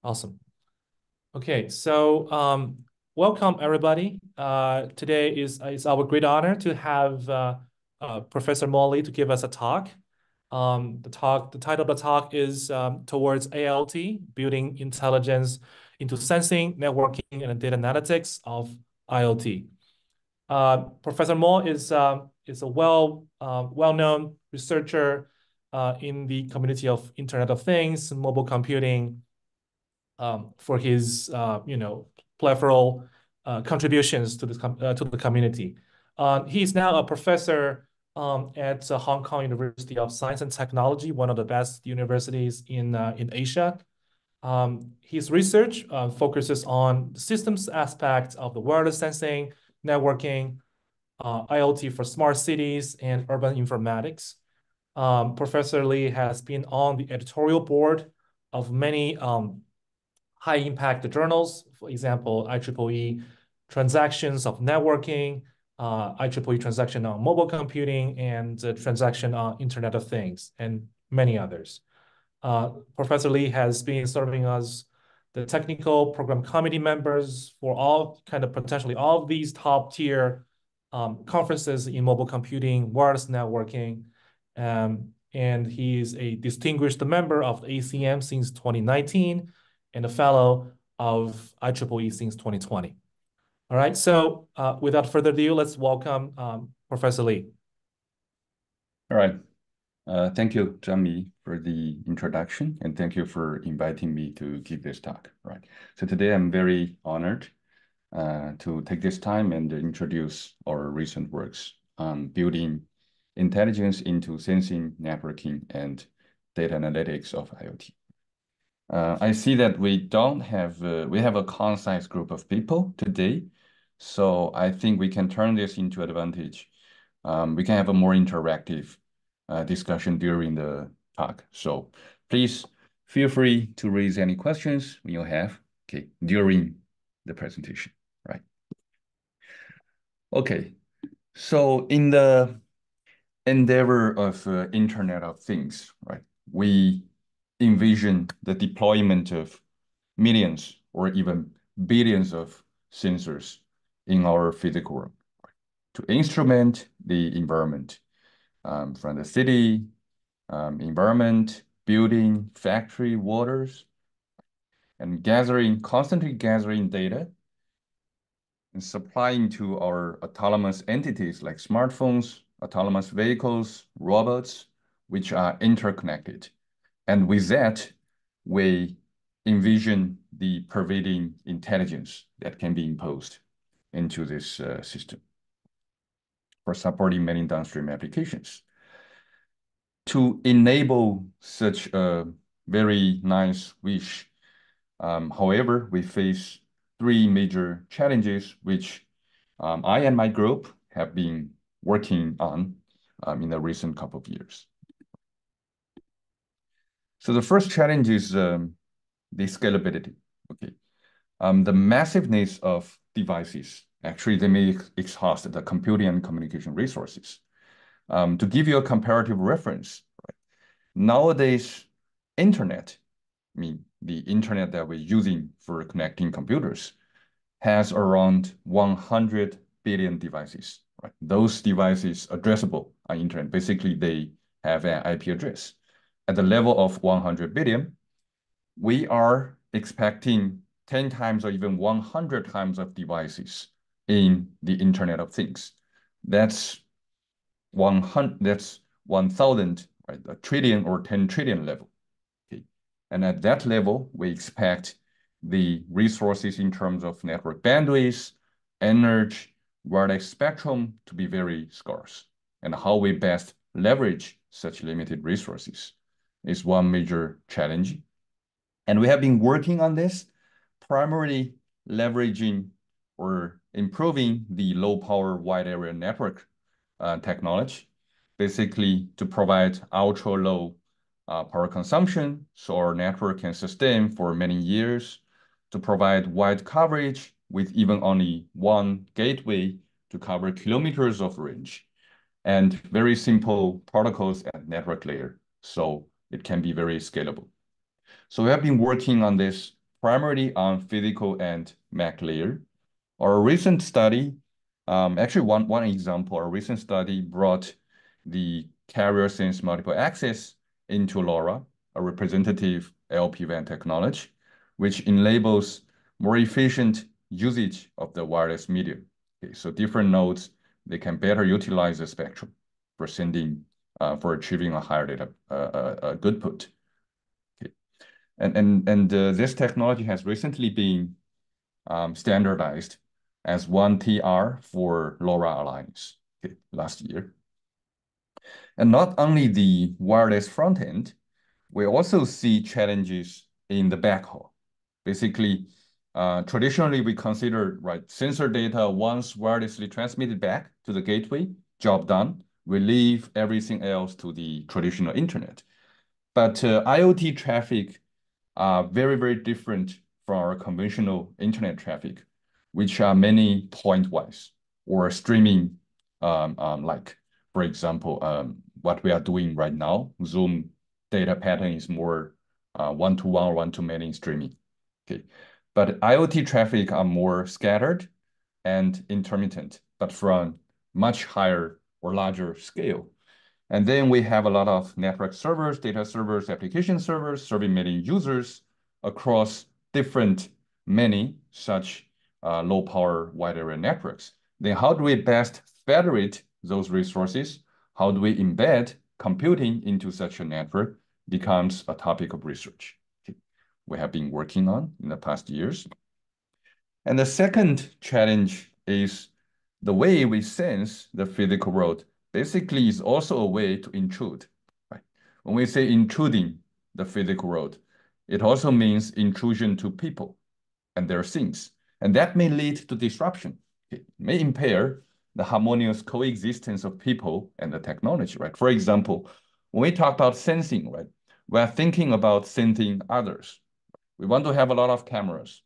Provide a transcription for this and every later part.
Awesome. Okay, so welcome everybody. Today is our great honor to have Professor Molly to give us a talk. The title of the talk is Towards AIoT, Building Intelligence into Sensing, Networking, and Data Analytics of IoT. Professor Mo is a well-known researcher in the community of Internet of Things, mobile computing, for his plethora contributions to to the community. He is now a professor at Hong Kong University of Science and Technology, one of the best universities in Asia. His research focuses on systems aspects of the wireless sensing, networking, IoT for smart cities, and urban informatics. Professor Lee has been on the editorial board of many high impact journals, for example, IEEE transactions of networking, IEEE transaction on mobile computing, and transaction on Internet of Things, and many others. Professor Lee has been serving as the technical program committee members for potentially all of these top tier conferences in mobile computing, wireless networking, and he is a distinguished member of the ACM since 2019 and a fellow of IEEE since 2020. All right, so without further ado, let's welcome Professor Lee. All right. Thank you, Zhangmi, for the introduction, and thank you for inviting me to give this talk. Right. So today I'm very honored to take this time and introduce our recent works on building intelligence into sensing, networking, and data analytics of IoT. I see that we have a concise group of people today, so I think we can turn this into advantage. We can have a more interactive discussion during the talk. So please feel free to raise any questions you have, okay, during the presentation, right? Okay, so in the endeavor of Internet of Things, right, we envision the deployment of millions or even billions of sensors in our physical world, right, to instrument the environment, from the city, environment, building, factory, waters, and constantly gathering data and supplying to our autonomous entities like smartphones, autonomous vehicles, robots, which are interconnected. And with that, we envision the pervading intelligence that can be imposed into this system for supporting many downstream applications. To enable such a very nice wish, however, we face three major challenges, which I and my group have been working on in the recent couple of years. So the first challenge is the scalability. Okay, the massiveness of devices, actually, they may exhaust the computing and communication resources. To give you a comparative reference, right? Nowadays, internet, I mean, the internet that we're using for connecting computers has around 100 billion devices, right? Those devices addressable on internet, basically they have an IP address. At the level of 100 billion, we are expecting 10 times or even 100 times of devices in the Internet of Things. That's 1,000, right? A trillion or 10 trillion level. Okay. And at that level, we expect the resources in terms of network bandwidth, energy, wireless spectrum to be very scarce. And how we best leverage such limited resources is one major challenge. And we have been working on this, primarily leveraging or improving the low power wide area network technology, basically to provide ultra low power consumption so our network can sustain for many years, to provide wide coverage with even only one gateway to cover kilometers of range, and very simple protocols at network layer, so it can be very scalable. So we have been working on this primarily on physical and MAC layer. Our recent study, actually one example, our recent study brought the carrier sense multiple access into LoRa, a representative LPWAN technology, which enables more efficient usage of the wireless medium. Okay, so different nodes, they can better utilize the spectrum for sending, for achieving a higher data good put. Okay. This technology has recently been standardized as 1TR for LoRa Alliance, okay, last year. And not only the wireless front end, we also see challenges in the backhaul. Basically, traditionally we consider sensor data once wirelessly transmitted back to the gateway, job done. We leave everything else to the traditional internet. But IoT traffic are very, very different from our conventional internet traffic, which are many point-wise or streaming, like, for example, what we are doing right now, Zoom data pattern is more one-to-one or one-to-many streaming. Okay, but IoT traffic are more scattered and intermittent, but from much higher or larger scale. And then we have a lot of network servers, data servers, application servers serving many users across different many such low power wide area networks. Then how do we best federate those resources? How do we embed computing into such a network becomes a topic of research we have been working on in the past years. And the second challenge is the way we sense the physical world basically is also a way to intrude. Right? When we say intruding the physical world, it also means intrusion to people and their things. And that may lead to disruption. It may impair the harmonious coexistence of people and the technology, right? For example, when we talk about sensing, right, we are thinking about sensing others. We want to have a lot of cameras,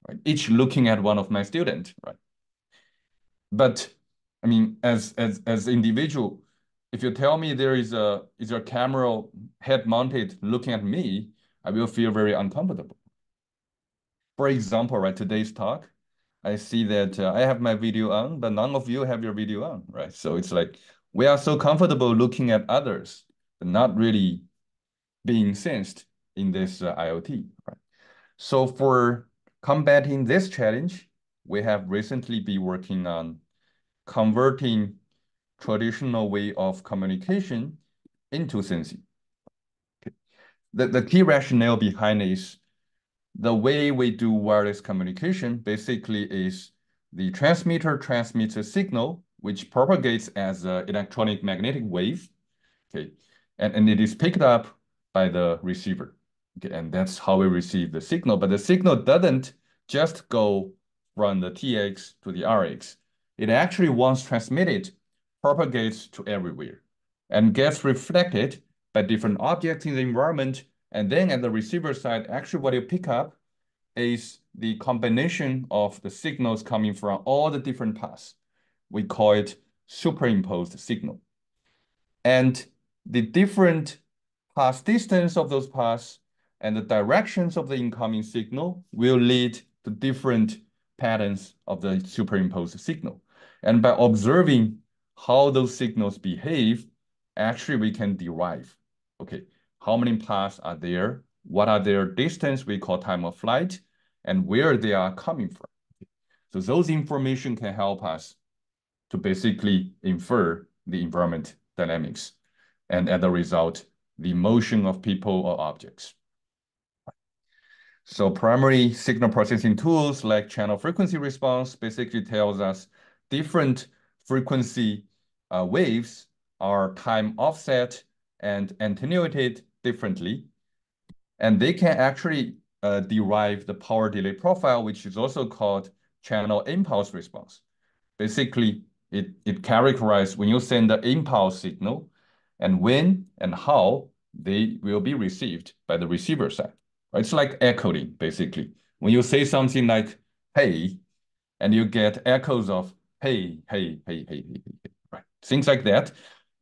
right? Each looking at one of my students, right? But I mean, as individual, if you tell me there is a camera head mounted looking at me, I will feel very uncomfortable. For example, right, today's talk, I see that I have my video on, but none of you have your video on, right? So it's like we are so comfortable looking at others, but not really being sensed in this IoT, right? So for combating this challenge, we have recently been working on converting traditional way of communication into sensing. Okay. The key rationale behind is the way we do wireless communication basically is the transmitter transmits a signal which propagates as an electronic magnetic wave, okay, and it is picked up by the receiver, okay, and that's how we receive the signal. But the signal doesn't just go from the TX to the RX. It actually, once transmitted, propagates to everywhere and gets reflected by different objects in the environment. And then at the receiver side, actually what you pick up is the combination of the signals coming from all the different paths. We call it superimposed signal. And the different path distance of those paths and the directions of the incoming signal will lead to different patterns of the superimposed signal. And by observing how those signals behave, actually we can derive, okay, how many paths are there, what are their distance, we call time of flight, and where they are coming from. So those information can help us to basically infer the environment dynamics and as a result, the motion of people or objects. So primary signal processing tools like channel frequency response basically tells us different frequency waves are time offset and attenuated differently. And they can actually derive the power delay profile, which is also called channel impulse response. Basically, it characterizes when you send the impulse signal and when and how they will be received by the receiver side. Right? It's like echoing, basically. When you say something like, hey, and you get echoes of, hey, hey, hey, hey, hey, hey, right? Things like that.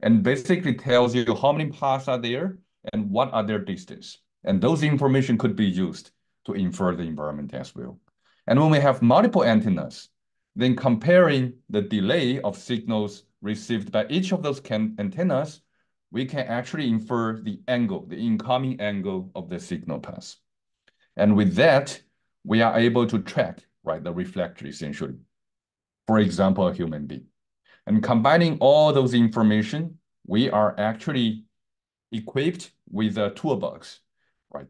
And basically tells you how many paths are there and what are their distance. And those information could be used to infer the environment as well. And when we have multiple antennas, then comparing the delay of signals received by each of those antennas, we can actually infer the angle, the incoming angle of the signal path. And with that, we are able to track, right, the reflector essentially. For example, a human being. And combining all those information, we are actually equipped with a toolbox, right?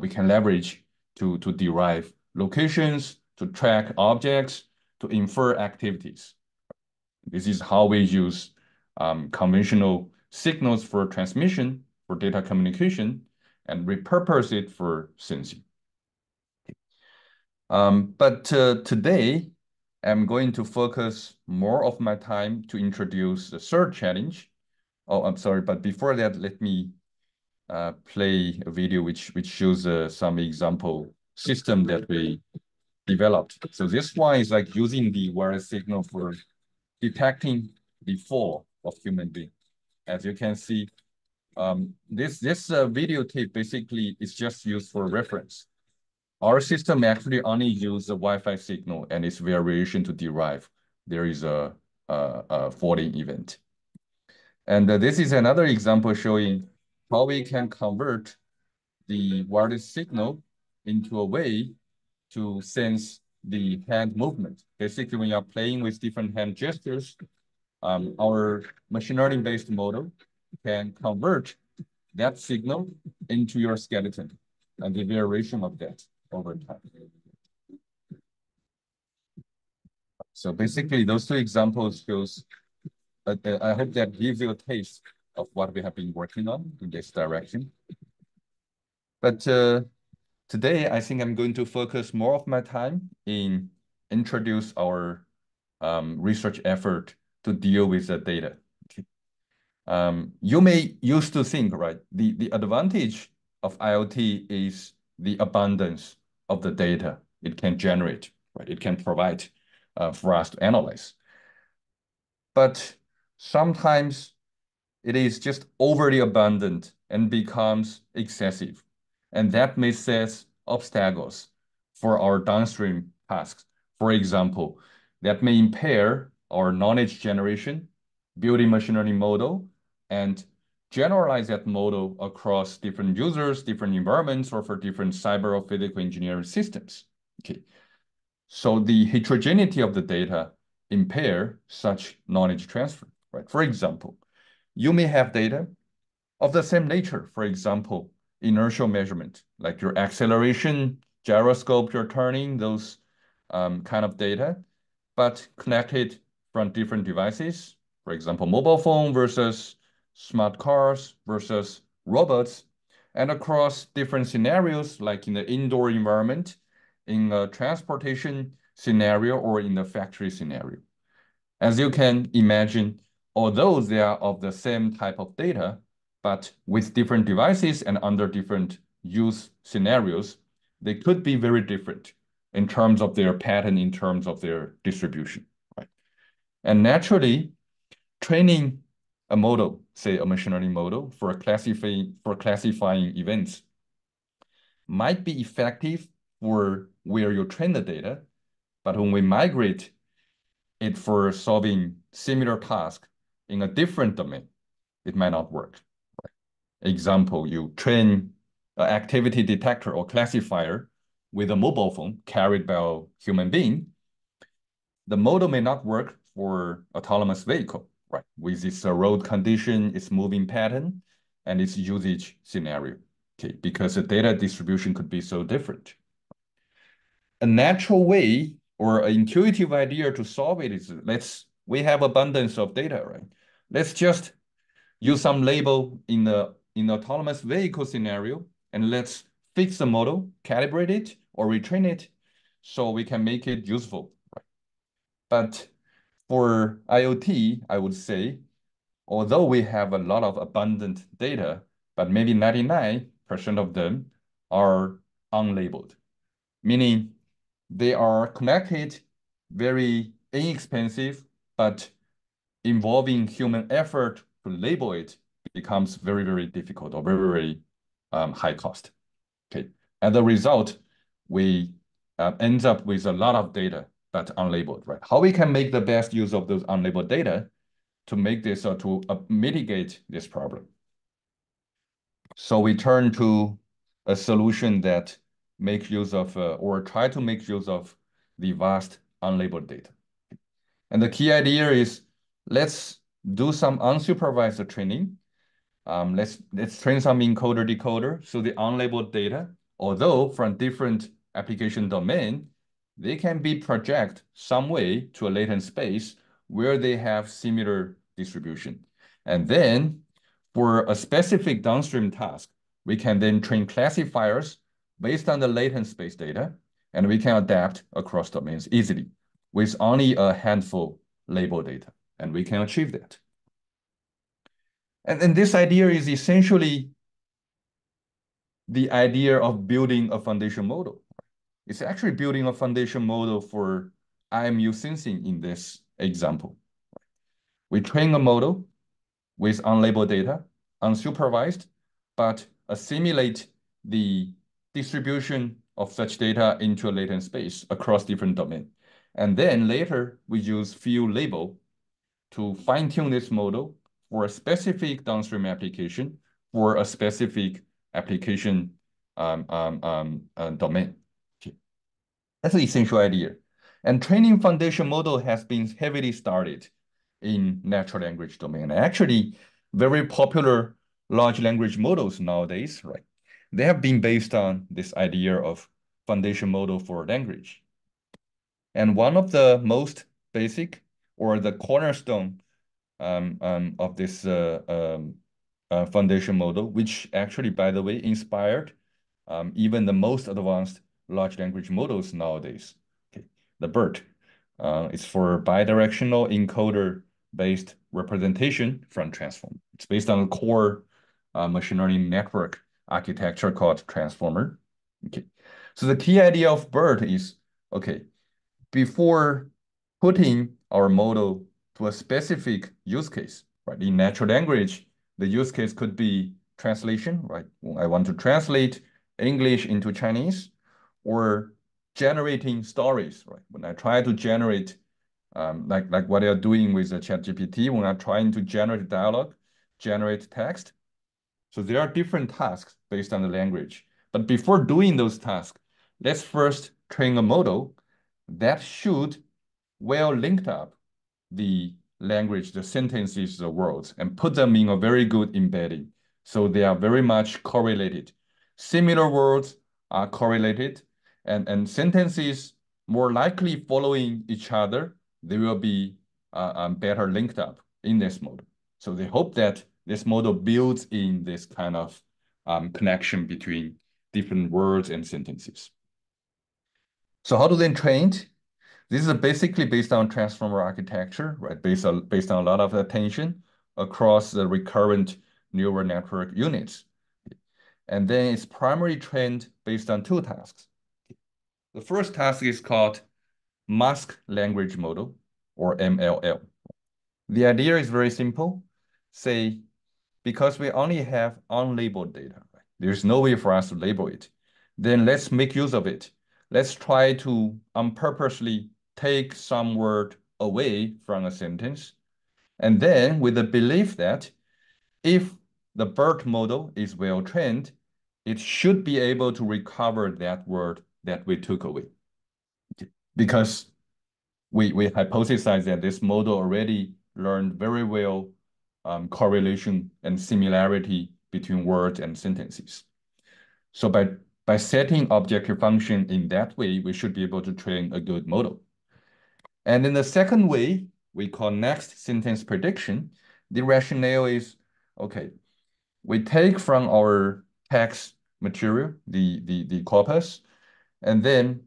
We can leverage to derive locations, to track objects, to infer activities. This is how we use conventional signals for transmission, for data communication, and repurpose it for sensing. But today, I'm going to focus more of my time to introduce the third challenge. Oh, I'm sorry, but before that, let me play a video which shows some example system that we developed. So this one is like using the wireless signal for detecting the fall of human being. As you can see, this videotape basically is just used for reference. Our system actually only uses the Wi-Fi signal and its variation to derive there is a falling event. And this is another example showing how we can convert the wireless signal into a way to sense the hand movement. Basically, when you're playing with different hand gestures, our machine learning-based model can convert that signal into your skeleton and the variation of that over time. So basically, those two examples shows, I hope that gives you a taste of what we have been working on in this direction. But today, I think I'm going to focus more of my time in introduce our research effort to deal with the data. Okay. You may used to think, right, the advantage of IoT is the abundance of the data it can generate, right? It can provide for us to analyze. But sometimes it is just overly abundant and becomes excessive. And that may set obstacles for our downstream tasks. For example, that may impair our knowledge generation, building machine learning model, and generalize that model across different users, different environments, or for different cyber or physical engineering systems. Okay. So the heterogeneity of the data impair such knowledge transfer, right? For example, you may have data of the same nature, for example, inertial measurement, like your acceleration, gyroscope you're turning, those kind of data, but connected from different devices, for example, mobile phone versus smart cars versus robots, and across different scenarios, like in the indoor environment, in a transportation scenario, or in the factory scenario. As you can imagine, although they are of the same type of data, but with different devices and under different use scenarios, they could be very different in terms of their pattern, in terms of their distribution, right? And naturally, training a model, say a machine learning model for classifying events might be effective for where you train the data, but when we migrate it for solving similar tasks in a different domain, it might not work. Example, you train an activity detector or classifier with a mobile phone carried by a human being. The model may not work for autonomous vehicle, right? With its road condition, its moving pattern, and its usage scenario, okay? Because the data distribution could be so different. A natural way or an intuitive idea to solve it is we have abundance of data, right? Let's just use some label in the autonomous vehicle scenario, and let's fix the model, calibrate it, or retrain it so we can make it useful, right? But for IoT, I would say, although we have a lot of abundant data, but maybe 99% of them are unlabeled, meaning they are connected, very inexpensive, but involving human effort to label it becomes very, very difficult or very, very high cost. Okay. As a result, we ends up with a lot of data but unlabeled, right? How we can make the best use of those unlabeled data to make this or to mitigate this problem. So we turn to a solution that makes use of or try to make use of the vast unlabeled data. And the key idea is let's do some unsupervised training. Let's train some encoder decoder. So the unlabeled data, although from different application domain, they can be project some way to a latent space where they have similar distribution. And then for a specific downstream task, we can then train classifiers based on the latent space data, and we can adapt across domains easily with only a handful label data, and we can achieve that. And this idea is essentially the idea of building a foundation model. It's actually building a foundation model for IMU sensing in this example. We train a model with unlabeled data, unsupervised, but assimilate the distribution of such data into a latent space across different domains. And then later, we use field label to fine-tune this model for a specific downstream application for a specific application domain. Okay. That's the essential idea. And training foundation model has been heavily started in natural language domain. Actually, very popular large language models nowadays, right? They have been based on this idea of foundation model for language. And one of the most basic or the cornerstone of this foundation model, which actually, by the way, inspired even the most advanced large language models nowadays. Okay, the BERT is for bidirectional encoder-based representation from transformer. It's based on a core machine learning network architecture called transformer. Okay, so the key idea of BERT is, okay, before putting our model to a specific use case, right? In natural language, the use case could be translation, right? I want to translate English into Chinese, or generating stories, right? When I try to generate, like what they're doing with the ChatGPT, when I'm trying to generate dialogue, generate text. So there are different tasks based on the language. But before doing those tasks, let's first train a model that should well linked up the language, the sentences, the words, and put them in a very good embedding. So they are very much correlated. Similar words are correlated, and sentences more likely following each other, they will be better linked up in this model. So they hope that this model builds in this kind of connection between different words and sentences. So how do they train it? This is basically based on transformer architecture, right? Based on a lot of attention across the recurrent neural network units. And then it's primarily trained based on two tasks. The first task is called mask language model, or MLL. The idea is very simple. Say, because we only have unlabeled data, right? There's no way for us to label it. Then let's make use of it. Let's try to purposely take some word away from a sentence. And then with the belief that if the BERT model is well trained, it should be able to recover that word that we took away. Because we hypothesize that this model already learned very well correlation and similarity between words and sentences. So by setting objective function in that way, we should be able to train a good model. And in the second way, we call next sentence prediction. The rationale is, okay, we take from our text material, the corpus, and then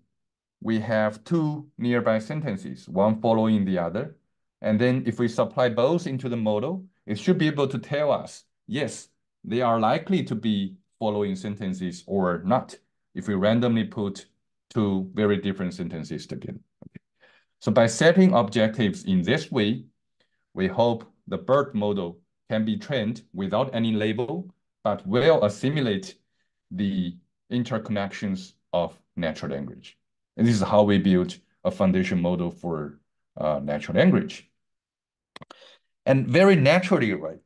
we have two nearby sentences, one following the other. And then if we supply both into the model, it should be able to tell us, yes, they are likely to be following sentences or not, if we randomly put two very different sentences together. Okay. So by setting objectives in this way, we hope the BERT model can be trained without any label, but will assimilate the interconnections of natural language. And this is how we built a foundation model for natural language. And very naturally, right?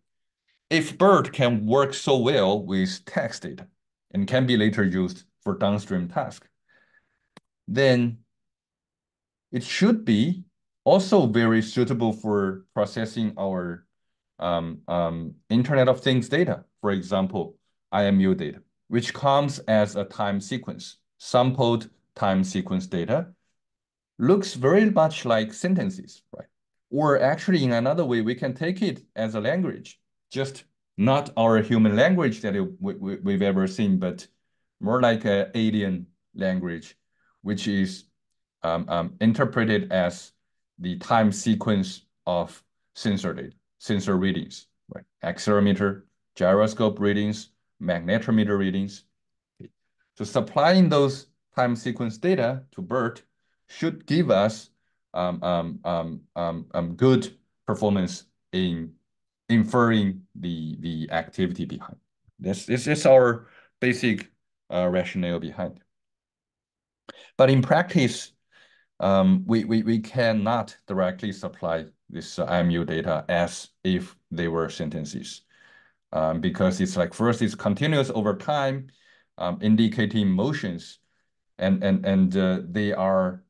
If BERT can work so well with text data and can be later used for downstream tasks, then it should be also very suitable for processing our Internet of Things data. For example, IMU data, which comes as a time sequence, sampled time sequence data, looks very much like sentences, right? Or actually, in another way, we can take it as a language, just not our human language that we've ever seen, but more like an alien language, which is interpreted as the time sequence of sensor data, sensor readings, right? Accelerometer, gyroscope readings, magnetometer readings. So supplying those time sequence data to BERT should give us good performance in inferring the activity behind. This is our basic rationale behind. But in practice, we cannot directly supply this IMU data as if they were sentences. Because it's like first it's continuous over time, indicating motions, and they are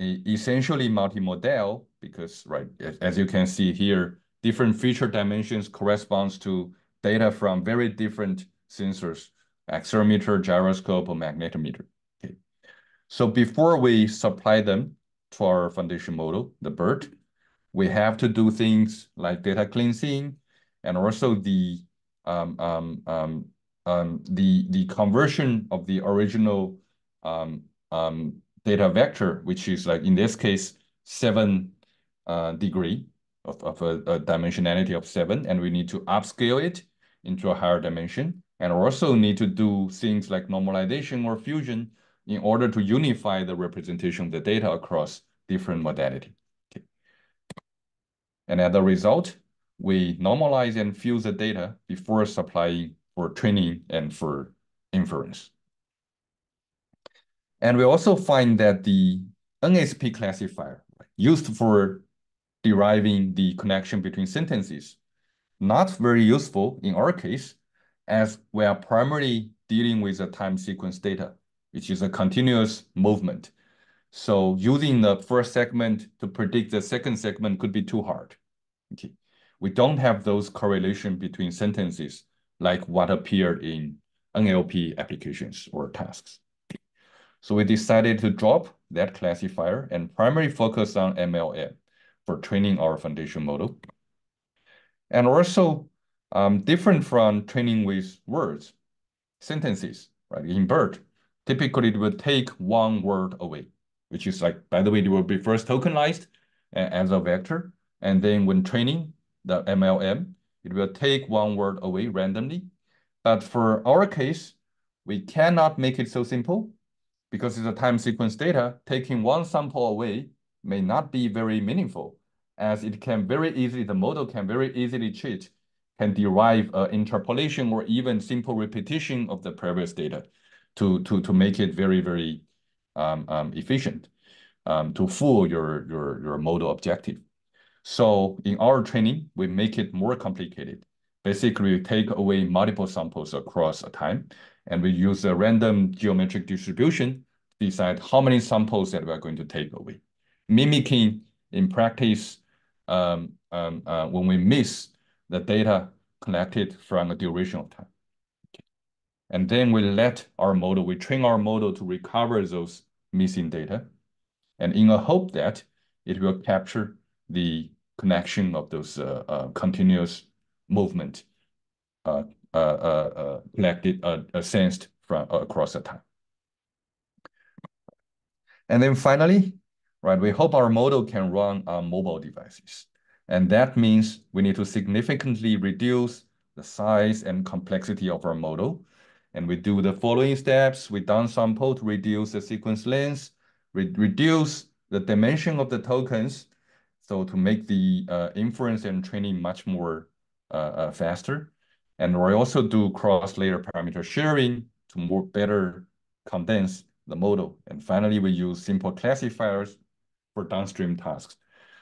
essentially multimodal because right as you can see here, different feature dimensions corresponds to data from very different sensors, accelerometer, gyroscope, or magnetometer. Okay. So before we supply them to our foundation model, the BERT, we have to do things like data cleansing and also the conversion of the original data vector, which is like in this case 7 degree of a dimensionality of 7, and we need to upscale it into a higher dimension, and also need to do things like normalization or fusion in order to unify the representation of the data across different modality. Okay. And as a result, we normalize and fuse the data before supplying for training and for inference. And we also find that the NSP classifier used for deriving the connection between sentences, not very useful in our case, as we are primarily dealing with the time sequence data, which is a continuous movement. So using the first segment to predict the second segment could be too hard. Okay. We don't have those correlation between sentences like what appeared in NLP applications or tasks. So we decided to drop that classifier and primarily focus on MLM for training our foundation model. And also different from training with words, sentences, right? In BERT, typically it will take one word away, which is like, by the way, it will be first tokenized as a vector. And then when training the MLM, it will take one word away randomly. But for our case, we cannot make it so simple because it's a time sequence data. Taking one sample away may not be very meaningful, as it can very easily, the model can very easily cheat, can derive interpolation or even simple repetition of the previous data to make it very, very efficient to fool your model objective. So in our training, we make it more complicated. Basically, we take away multiple samples across a time, and we use a random geometric distribution to decide how many samples that we are going to take away. Mimicking in practice when we miss the data collected from a duration of time. Okay. And then we let our model, we train our model to recover those missing data, and in a hope that it will capture the connection of those continuous movement collected, sensed from across the time. And then finally, right, we hope our model can run on mobile devices. And that means we need to significantly reduce the size and complexity of our model. And we do the following steps. We downsample to reduce the sequence length, reduce the dimension of the tokens, so to make the inference and training much more faster. And we also do cross-layer parameter sharing to more better condense the model. And finally, we use simple classifiers for downstream tasks.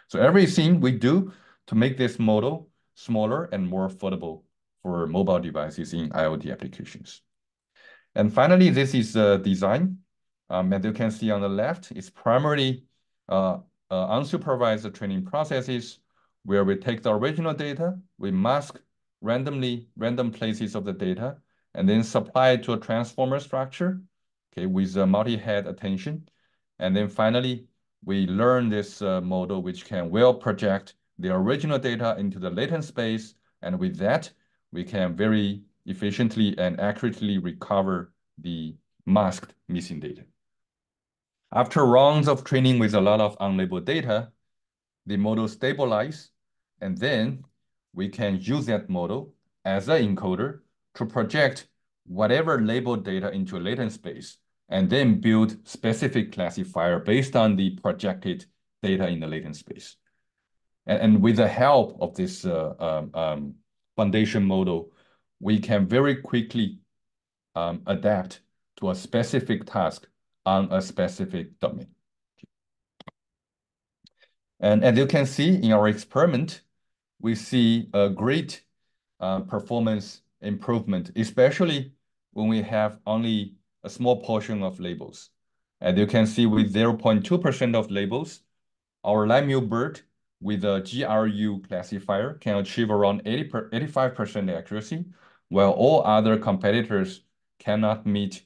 So everything we do to make this model smaller and more affordable for mobile devices in IoT applications. And finally, this is a design. As you can see on the left, it's primarily unsupervised training processes where we take the original data, we mask random places of the data, and then supply it to a transformer structure, okay, with a multi-head attention. And then finally, we learn this model which can well project the original data into the latent space. And with that, we can very efficiently and accurately recover the masked missing data. After rounds of training with a lot of unlabeled data, the model stabilizes, and then we can use that model as an encoder to project whatever labeled data into a latent space, and then build specific classifier based on the projected data in the latent space. And with the help of this foundation model, we can very quickly adapt to a specific task on a specific domain. And as you can see in our experiment, we see a great performance improvement, especially when we have only a small portion of labels. As you can see, with 0.2% of labels, our Limeu bird with a GRU classifier can achieve around 85% accuracy, while all other competitors cannot meet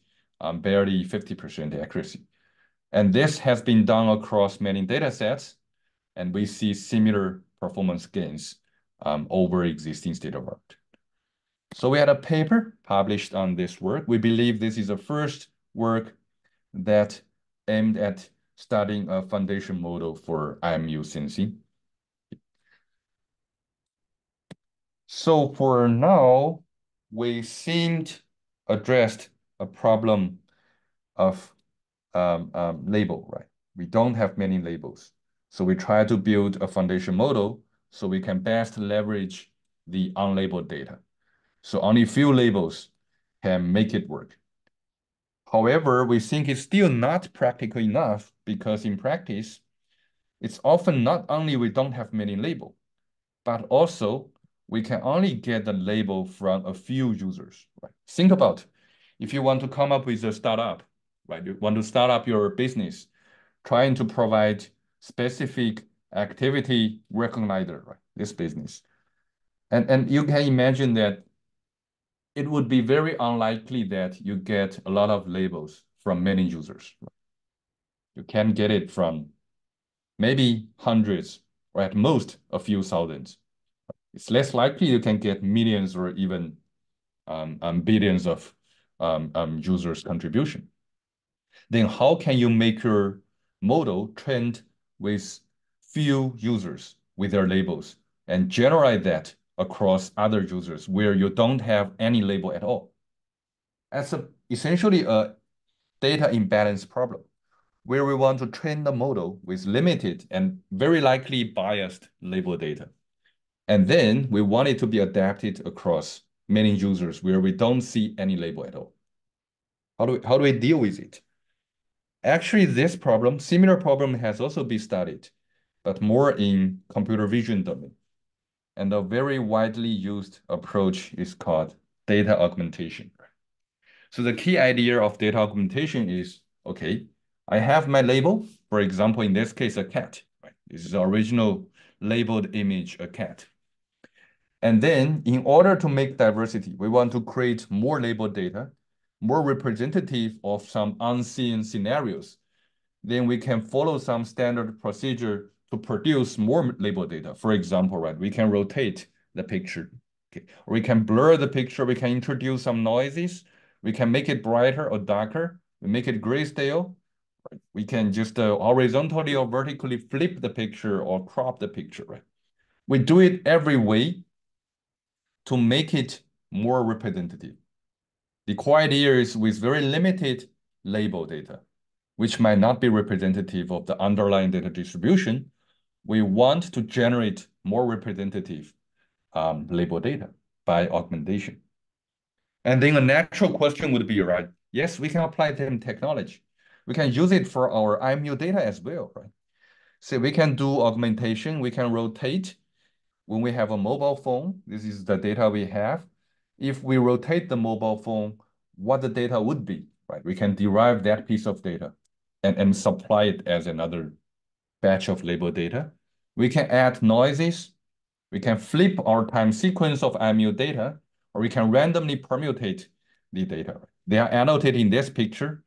barely 50% accuracy. And this has been done across many data sets, and we see similar performance gains over existing state-of-art. So we had a paper published on this work. We believe this is the first work that aimed at studying a foundation model for IMU sensing. So for now, we seemed addressed a problem of label, right? We don't have many labels. So we try to build a foundation model so we can best leverage the unlabeled data. So only few labels can make it work. However, we think it's still not practical enough because in practice, it's often not only we don't have many labels, but also we can only get the label from a few users, right? Think about if you want to come up with a startup, right? You want to start up your business, trying to provide specific activity recognizer, right? This business. And you can imagine that it would be very unlikely that you get a lot of labels from many users. You can get it from maybe hundreds or at most a few thousands. It's less likely you can get millions or even billions of users' contribution. Then how can you make your model trained with few users with their labels and generate that across other users where you don't have any label at all? That's essentially a data imbalance problem where we want to train the model with limited and very likely biased label data. And then we want it to be adapted across many users where we don't see any label at all. How do we deal with it? Actually, this problem, similar problem has also been studied, but more in computer vision domain. And a very widely used approach is called data augmentation. So the key idea of data augmentation is, okay, I have my label, for example, in this case, a cat, right? This is the original labeled image, a cat. And then in order to make diversity, we want to create more labeled data, more representative of some unseen scenarios. Then we can follow some standard procedure to produce more labeled data. For example, right, we can rotate the picture, okay? Or we can blur the picture, we can introduce some noises, we can make it brighter or darker, we make it grayscale. Right? We can just horizontally or vertically flip the picture or crop the picture, right? We do it every way to make it more representative. The core idea is with very limited label data, which might not be representative of the underlying data distribution, we want to generate more representative label data by augmentation. And then a natural question would be, right, yes, we can apply them technology, We can use it for our IMU data as well, right? So we can do augmentation, we can rotate. When we have a mobile phone, this is the data we have. If we rotate the mobile phone, what the data would be, right? We can derive that piece of data and supply it as another batch of label data. We can add noises. We can flip our time sequence of IMU data, or we can randomly permutate the data. They are annotated in this picture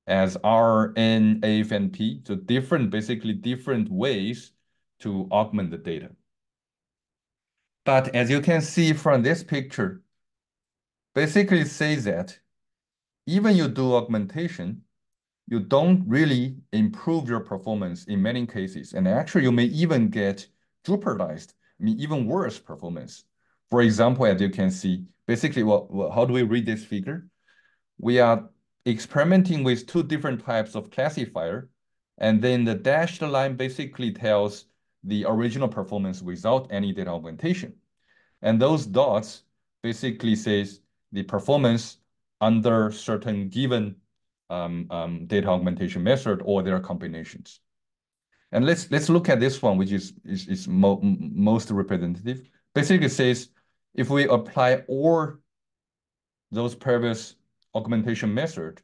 as R, N, A, F, and P. So basically different ways to augment the data. But as you can see from this picture, basically says that even you do augmentation, you don't really improve your performance in many cases. And actually, you may even get jeopardized, I mean, even worse performance. For example, as you can see, basically, how do we read this figure? We are experimenting with two different types of classifier, and then the dashed line basically tells the original performance without any data augmentation. And those dots basically says the performance under certain given data augmentation method or their combinations. And let's look at this one, which is most representative. Basically says if we apply all those previous augmentation method,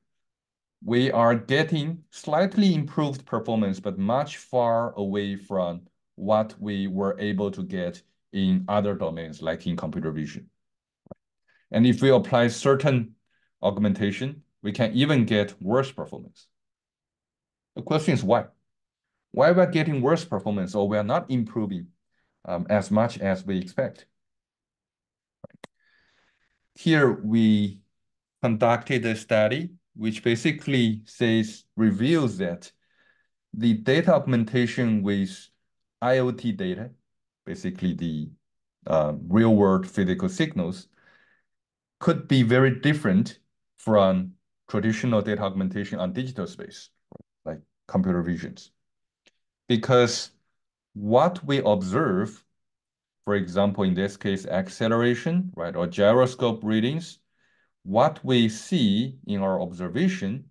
we are getting slightly improved performance, but much far away from what we were able to get in other domains, like in computer vision. And if we apply certain augmentation, we can even get worse performance. The question is why? Why we're getting worse performance or we're not improving as much as we expect? Here we conducted a study which basically reveals that the data augmentation with IoT data, basically the real world physical signals, could be very different from traditional data augmentation on digital space, like computer visions. Because what we observe, for example, in this case, acceleration, right, or gyroscope readings, what we see in our observation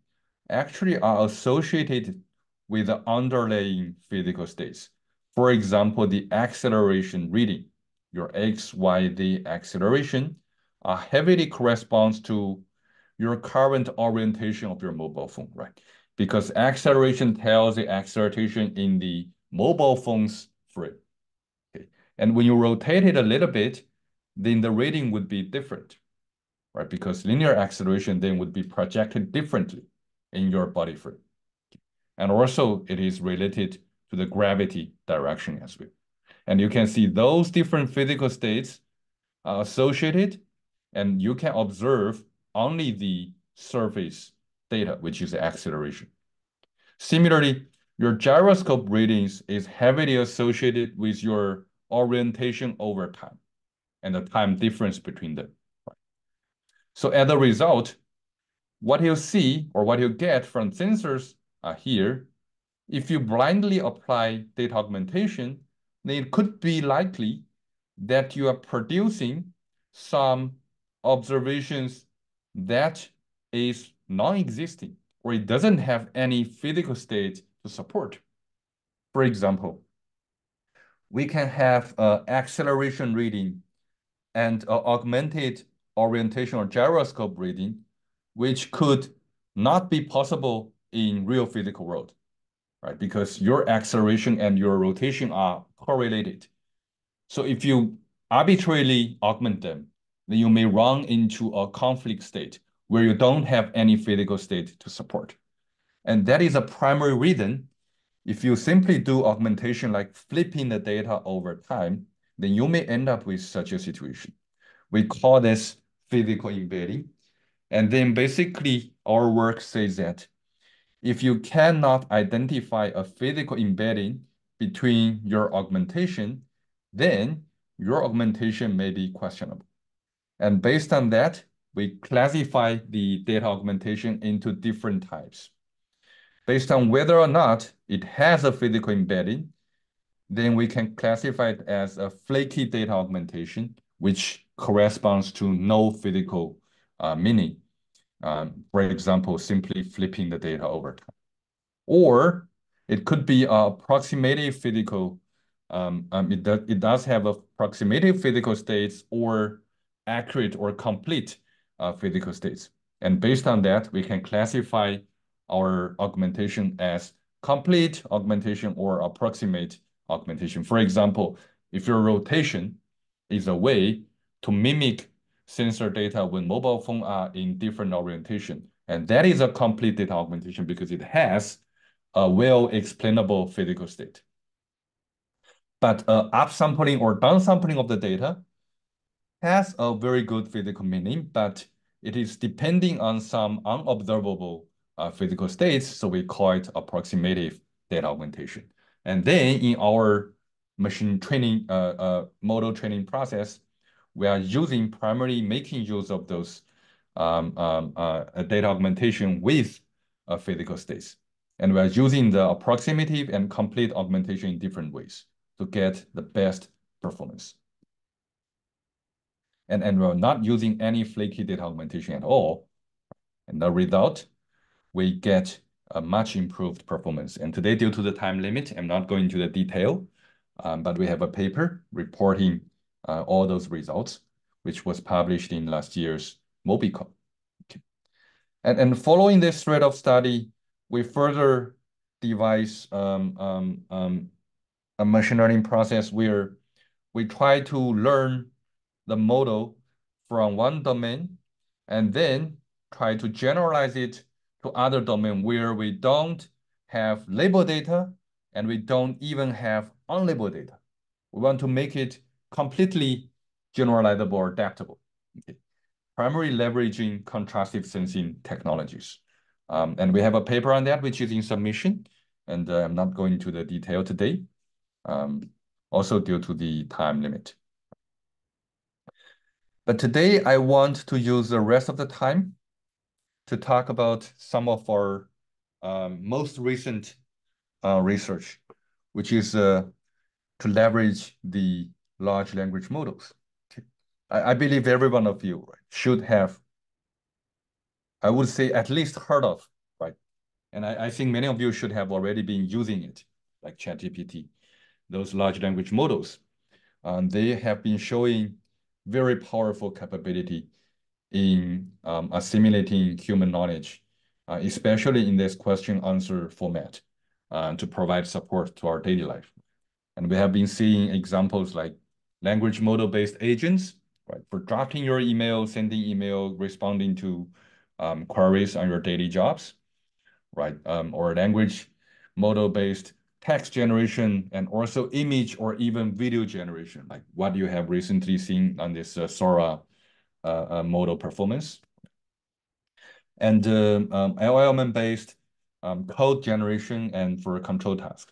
actually are associated with the underlying physical states. For example, the acceleration reading, your X, Y, Z acceleration, heavily corresponds to your current orientation of your mobile phone, right? Because acceleration tells the acceleration in the mobile phone's frame. Okay. And when you rotate it a little bit, then the reading would be different, right? Because linear acceleration then would be projected differently in your body frame. And also it is related to the gravity direction as well. And you can see those different physical states are associated, and you can observe only the surface data, which is the acceleration. Similarly, your gyroscope readings is heavily associated with your orientation over time and the time difference between them. So as a result, what you see or what you get from sensors are here. If you blindly apply data augmentation, then it could be likely that you are producing some observations that is non-existing or it doesn't have any physical state to support. For example, we can have acceleration reading and augmented orientation or gyroscope reading, which could not be possible in real physical world, right? Because your acceleration and your rotation are correlated. So if you arbitrarily augment them, then you may run into a conflict state where you don't have any physical state to support. And that is a primary reason. If you simply do augmentation like flipping the data over time, then you may end up with such a situation. We call this physical embedding. And then basically our work says that if you cannot identify a physical embedding between your augmentation, then your augmentation may be questionable. And based on that, we classify the data augmentation into different types. Based on whether or not it has a physical embedding, then we can classify it as a flaky data augmentation, which corresponds to no physical meaning. For example, simply flipping the data over time. Or it could be approximative physical. It does have approximative physical states or accurate or complete physical states. And based on that, we can classify our augmentation as complete augmentation or approximate augmentation. For example, if your rotation is a way to mimic sensor data when mobile phone are in different orientation, and that is a complete data augmentation because it has a well-explainable physical state. But upsampling or downsampling of the data has a very good physical meaning, but it is depending on some unobservable physical states, so we call it approximative data augmentation. And then in our machine training, model training process, we are primarily making use of those data augmentation with physical states. And we are using the approximative and complete augmentation in different ways to get the best performance. And we're not using any flaky data augmentation at all. And the result, we get a much improved performance. And today, due to the time limit, I'm not going into the detail, but we have a paper reporting all those results, which was published in last year's Mobicon. Okay. And following this thread of study, we further devise a machine learning process where we try to learn the model from one domain and then try to generalize it to other domain where we don't have label data and we don't even have unlabeled data. We want to make it completely generalizable or adaptable. Okay. Primarily leveraging contrastive sensing technologies. And we have a paper on that, which is in submission, and I'm not going into the detail today, also due to the time limit. But today, I want to use the rest of the time to talk about some of our most recent research, which is to leverage the large language models. Okay. I believe every one of you should have, I would say, at least heard of, right? And I think many of you should have already been using it, like ChatGPT, those large language models. They have been showing very powerful capability in assimilating human knowledge, especially in this question answer format, to provide support to our daily life. And we have been seeing examples like language model-based agents, right, for drafting your email, sending email, responding to queries on your daily jobs, right? Or language model-based text generation and also image or even video generation, like what you have recently seen on this Sora model performance. And LLM-based code generation and for control task.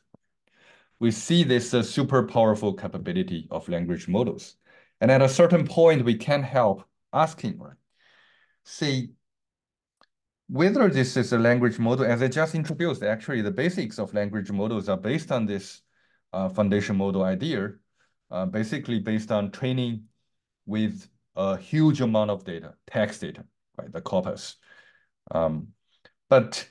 We see this super powerful capability of language models. And at a certain point, we can't help asking, right? See, whether this is a language model, as I just introduced, actually the basics of language models are based on this foundation model idea, basically based on training with a huge amount of data, text data, right, the corpus. But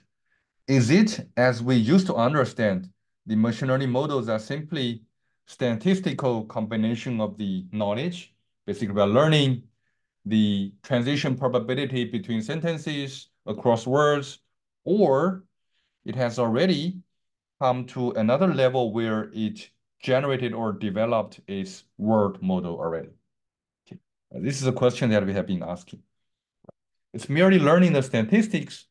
is it, as we used to understand, the machine learning models are simply statistical combination of the knowledge? Basically, we are learning the transition probability between sentences across words, or it has already come to another level where it generated or developed its word model already. Okay. This is a question that we have been asking. It's merely learning the statistics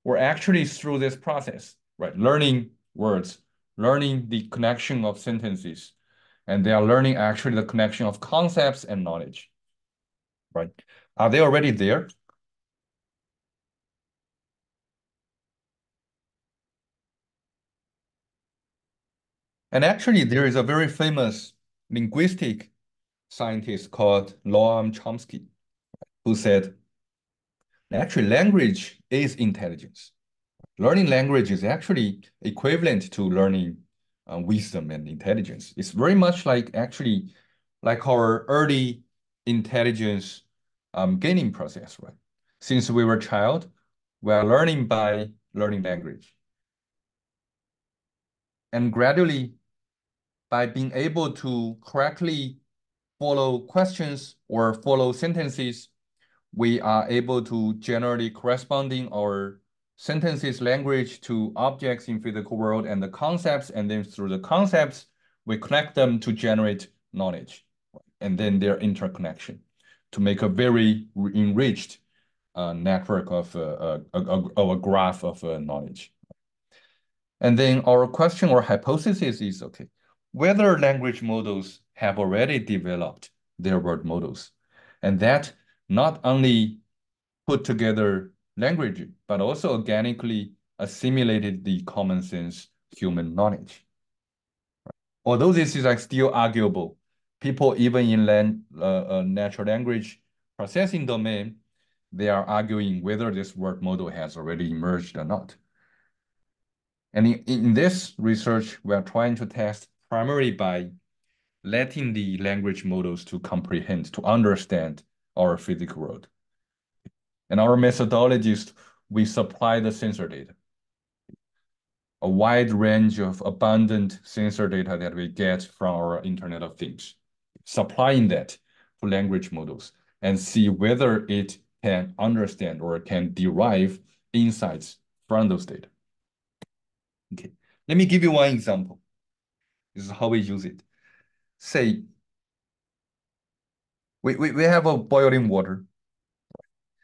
or actually through this process, right? Learning words, learning the connection of sentences, and they are learning actually the connection of concepts and knowledge, right? Are they already there? And actually, there is a very famous linguistic scientist called Noam Chomsky who said, actually, language is intelligence. Learning language is actually equivalent to learning wisdom and intelligence. It's very much like actually like our early intelligence gaining process, right? Since we were a child, We are learning by learning language. And gradually, by being able to correctly follow questions or follow sentences, we are able to generate corresponding our sentences language to objects in physical world and the concepts, and then through the concepts, we connect them to generate knowledge, and then their interconnection to make a very enriched network of a graph of knowledge. And then our question or hypothesis is, okay, whether language models have already developed their word models, and that not only put together language, but also organically assimilated the common sense human knowledge. Although this is like still arguable, people even in natural language processing domain, they are arguing whether this word model has already emerged or not. And in this research, we are trying to test primarily by letting the language models to comprehend, to understand our physical world. And our methodologies, we supply the sensor data, a wide range of abundant sensor data that we get from our Internet of Things, supplying that to language models and see whether it can understand or can derive insights from those data. Okay, let me give you one example. This is how we use it. Say, we have a boiling water.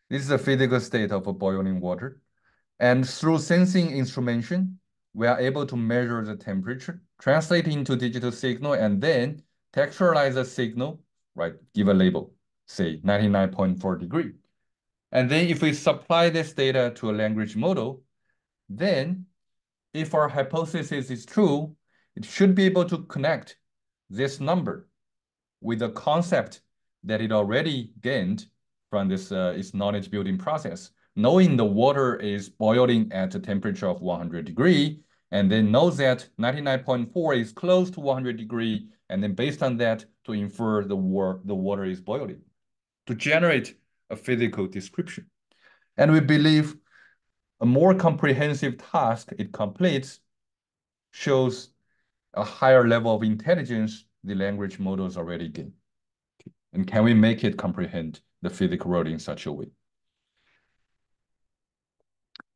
This is the physical state of a boiling water. And through sensing instrumentation, we are able to measure the temperature, translate into digital signal, and then textualize the signal, right? Give a label, say 99.4 degree. And then if we supply this data to a language model, then if our hypothesis is true, it should be able to connect this number with a concept that it already gained from this its knowledge building process, knowing the water is boiling at a temperature of 100 degree, and then knows that 99.4 is close to 100 degree, and then based on that to infer the water is boiling, to generate a physical description. And we believe a more comprehensive task it completes shows a higher level of intelligence the language models already gain. And can we make it comprehend the physical world in such a way?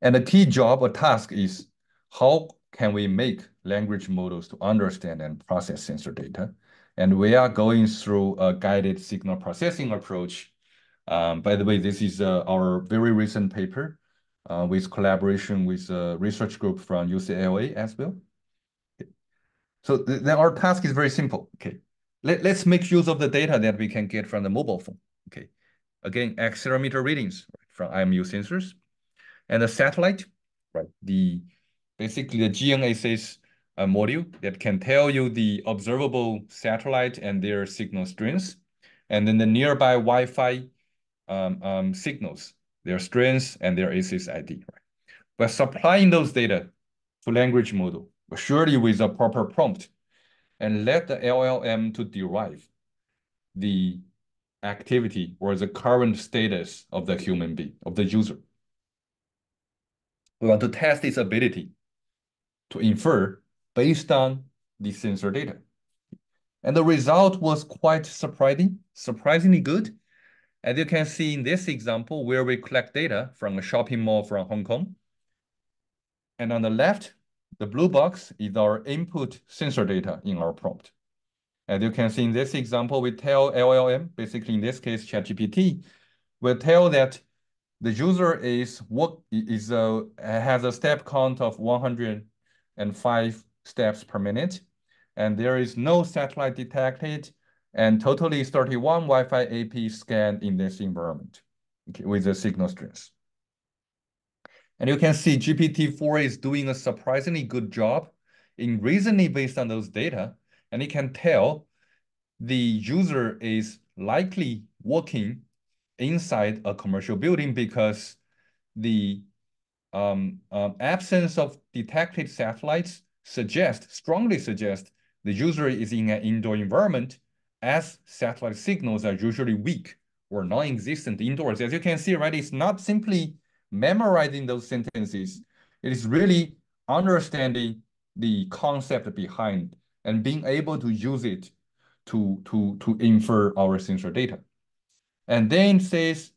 And the key job or task is how can we make language models to understand and process sensor data? And we are going through a guided signal processing approach. By the way, this is our very recent paper with collaboration with a research group from UCLA as well. So then our task is very simple. Okay, let's make use of the data that we can get from the mobile phone. Okay, again, accelerometer readings from IMU sensors and the satellite, right? Basically the GNSS module that can tell you the observable satellite and their signal strengths, and then the nearby Wi-Fi signals, their strengths and their SSID, right? By supplying those data to language model, surely with a proper prompt, and let the LLM to derive the activity or the current status of the human being, of the user. We want to test its ability to infer based on the sensor data. And the result was quite surprisingly good. As you can see in this example, where we collect data from a shopping mall from Hong Kong. And on the left, the blue box is our input sensor data in our prompt. As you can see in this example, we tell LLM, basically in this case, ChatGPT, will tell that the user has a step count of 105 steps per minute, and there is no satellite detected, and totally 31 Wi-Fi AP scanned in this environment, okay, with the signal strength. And you can see GPT-4 is doing a surprisingly good job in reasoning based on those data, and it can tell the user is likely walking inside a commercial building because the absence of detected satellites strongly suggest the user is in an indoor environment, as satellite signals are usually weak or non-existent indoors. As you can see, right, it's not simply memorizing those sentences. It is really understanding the concept behind and being able to use it to infer our sensor data. And then it says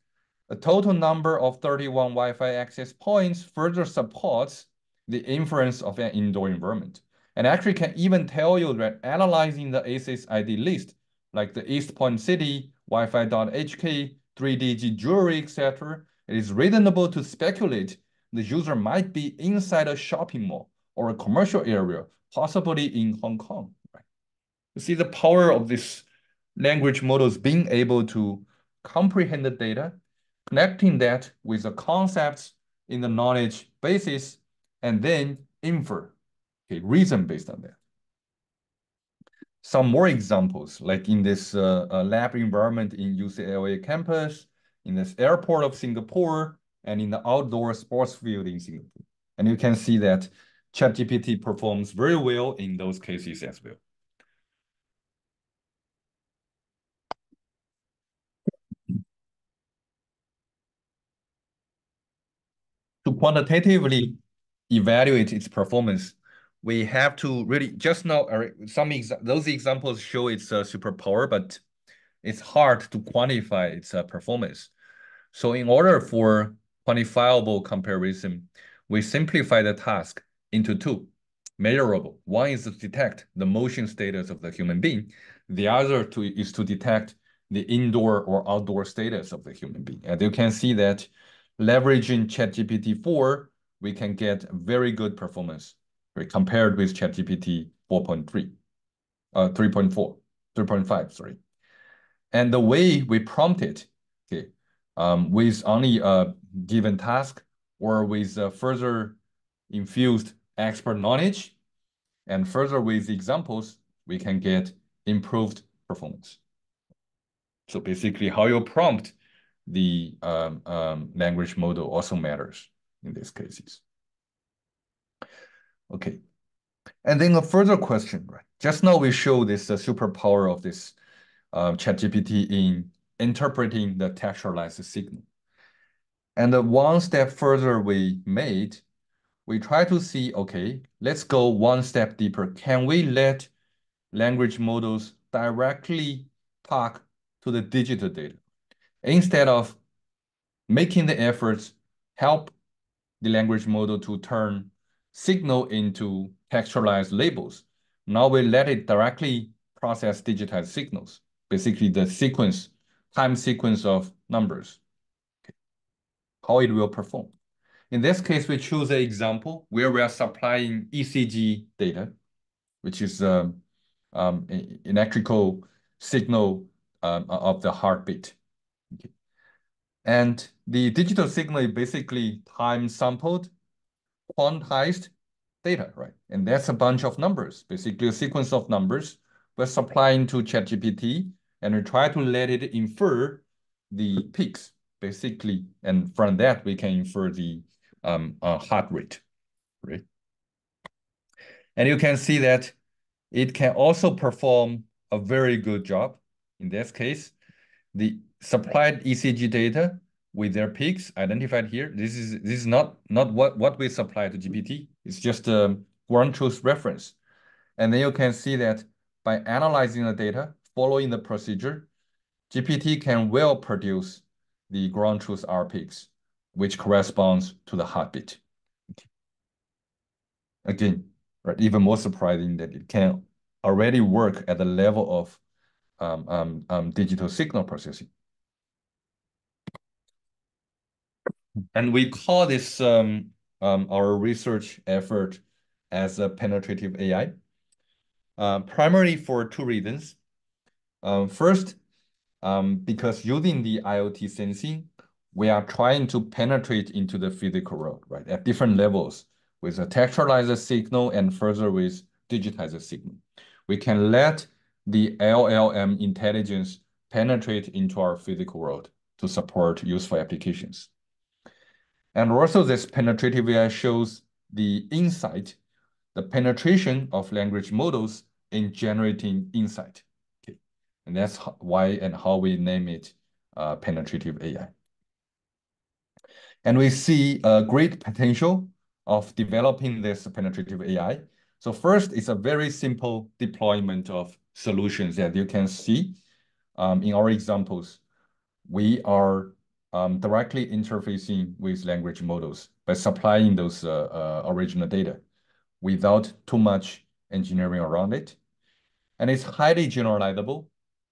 a total number of 31 Wi-Fi access points further supports the inference of an indoor environment. And actually can even tell you that analyzing the SSID list, like the East Point City, Wi-Fi.hk, 3DG jewelry, etc., it is reasonable to speculate the user might be inside a shopping mall or a commercial area, possibly in Hong Kong. Right? You see the power of this language models being able to comprehend the data, connecting that with the concepts in the knowledge basis, and then infer, okay, reason based on that. Some more examples, like in this lab environment in UCLA campus, in this airport of Singapore, and in the outdoor sports field in Singapore. And you can see that ChatGPT performs very well in those cases as well. To quantitatively evaluate its performance, we have to really just now those examples show its superpower, but it's hard to quantify its performance. So in order for quantifiable comparison, we simplify the task into two, measurable. One is to detect the motion status of the human being. The other is to detect the indoor or outdoor status of the human being. And you can see that leveraging ChatGPT 4, we can get very good performance, right, compared with ChatGPT 4.3, 3.4, 3.5, sorry. And the way we prompt it, okay, with only a given task or with further infused expert knowledge and further with examples, we can get improved performance. So basically how you prompt the language model also matters in these cases. Okay. And then a further question, right? Just now we show this superpower of this ChatGPT in interpreting the textualized signal. And one step further we made, we try to see, okay, let's go one step deeper. Can we let language models directly talk to the digital data instead of making the efforts help the language model to turn signal into textualized labels? Now we let it directly process digitized signals, basically the sequence, time sequence of numbers, how it will perform. In this case, we choose an example where we are supplying ECG data, which is electrical signal of the heartbeat. Okay. And the digital signal is basically time sampled, quantized data, right? And that's a bunch of numbers, basically a sequence of numbers we're supplying to ChatGPT, and we try to let it infer the peaks, basically. And from that, we can infer the heart rate, right? And you can see that it can also perform a very good job. In this case, the supplied ECG data with their peaks identified here. This is not what we supply to GPT. It's just a ground truth reference. And then you can see that by analyzing the data, following the procedure, GPT can well produce the ground truth R peaks, which corresponds to the heartbeat. Again, right, even more surprising that it can already work at the level of digital signal processing. And we call this our research effort as a penetrative AI, primarily for two reasons. First, because using the IoT sensing, we are trying to penetrate into the physical world, right, at different levels with a textualized signal and further with digitized signal. We can let the LLM intelligence penetrate into our physical world to support useful applications. And also this penetrative AI shows the insight, the penetration of language models in generating insight. Okay. And that's why and how we name it penetrative AI. And we see a great potential of developing this penetrative AI. So first, it's a very simple deployment of solutions that you can see in our examples. We are directly interfacing with language models by supplying those original data without too much engineering around it. And it's highly generalizable.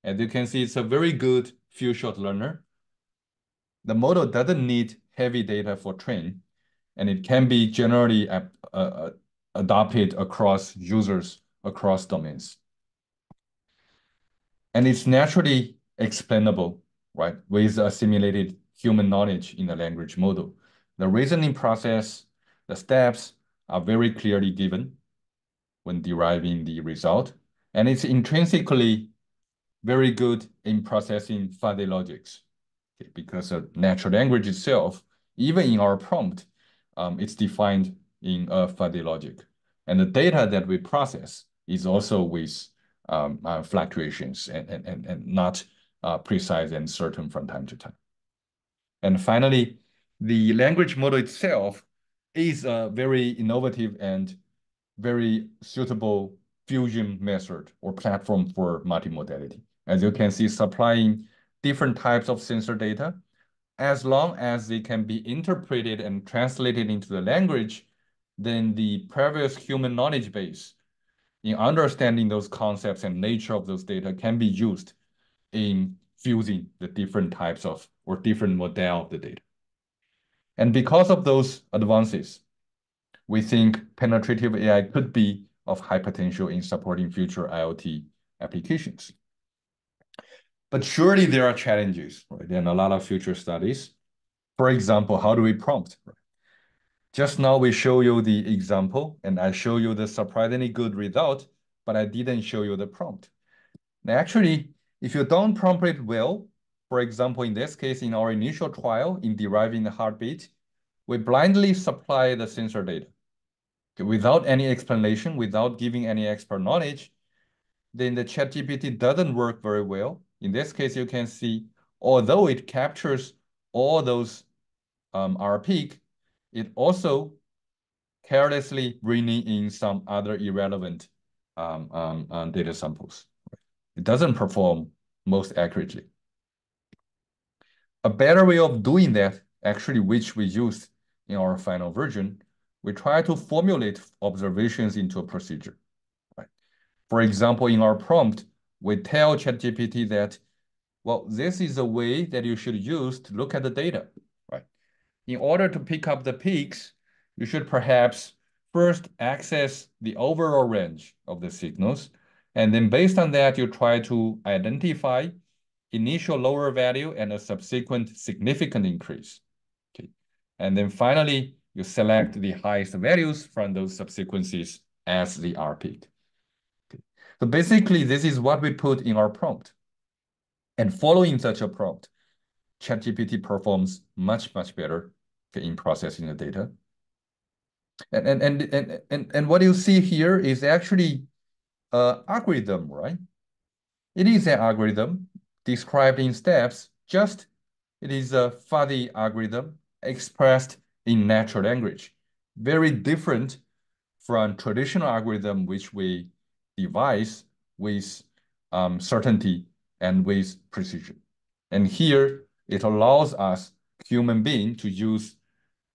As you can see, it's a very good few-shot learner. The model doesn't need heavy data for train, and it can be generally adopted across users, across domains. And it's naturally explainable, right, with assimilated human knowledge in the language model. The reasoning process, the steps are very clearly given when deriving the result, and it's intrinsically very good in processing fuzzy logics. Okay, because of natural language itself, even in our prompt, it's defined in a fuzzy logic. And the data that we process is also with fluctuations and not precise and certain from time to time. And finally, the language model itself is a very innovative and very suitable fusion method or platform for multimodality. As you can see, supplying different types of sensor data, as long as they can be interpreted and translated into the language, then the previous human knowledge base in understanding those concepts and nature of those data can be used in fusing the different types of or different model of the data. And because of those advances, we think penetrative AI could be of high potential in supporting future IoT applications. But surely there are challenges, right? And a lot of future studies. For example, how do we prompt? Right? Just now we show you the example and I show you the surprisingly good result, but I didn't show you the prompt. Now, actually, if you don't prompt it well, for example, in this case, in our initial trial in deriving the heartbeat, we blindly supply the sensor data. Okay, without any explanation, without giving any expert knowledge, then the ChatGPT doesn't work very well. In this case, you can see, although it captures all those R-peak, it also carelessly bringing in some other irrelevant data samples. It doesn't perform most accurately. A better way of doing that, actually, which we used in our final version, we try to formulate observations into a procedure. Right? For example, in our prompt, we tell ChatGPT that, well, this is a way that you should use to look at the data, right? In order to pick up the peaks, you should perhaps first access the overall range of the signals. And then based on that, you try to identify initial lower value and a subsequent significant increase. Okay. And then finally, you select the highest values from those subsequences as the R peak. Okay. So basically, this is what we put in our prompt. And following such a prompt, ChatGPT performs much, much better in processing the data. And what you see here is actually an algorithm, right? It is an algorithm described in steps, just it is a fuzzy algorithm expressed in natural language. Very different from traditional algorithm which we devise with certainty and with precision. And here it allows us, human being, to use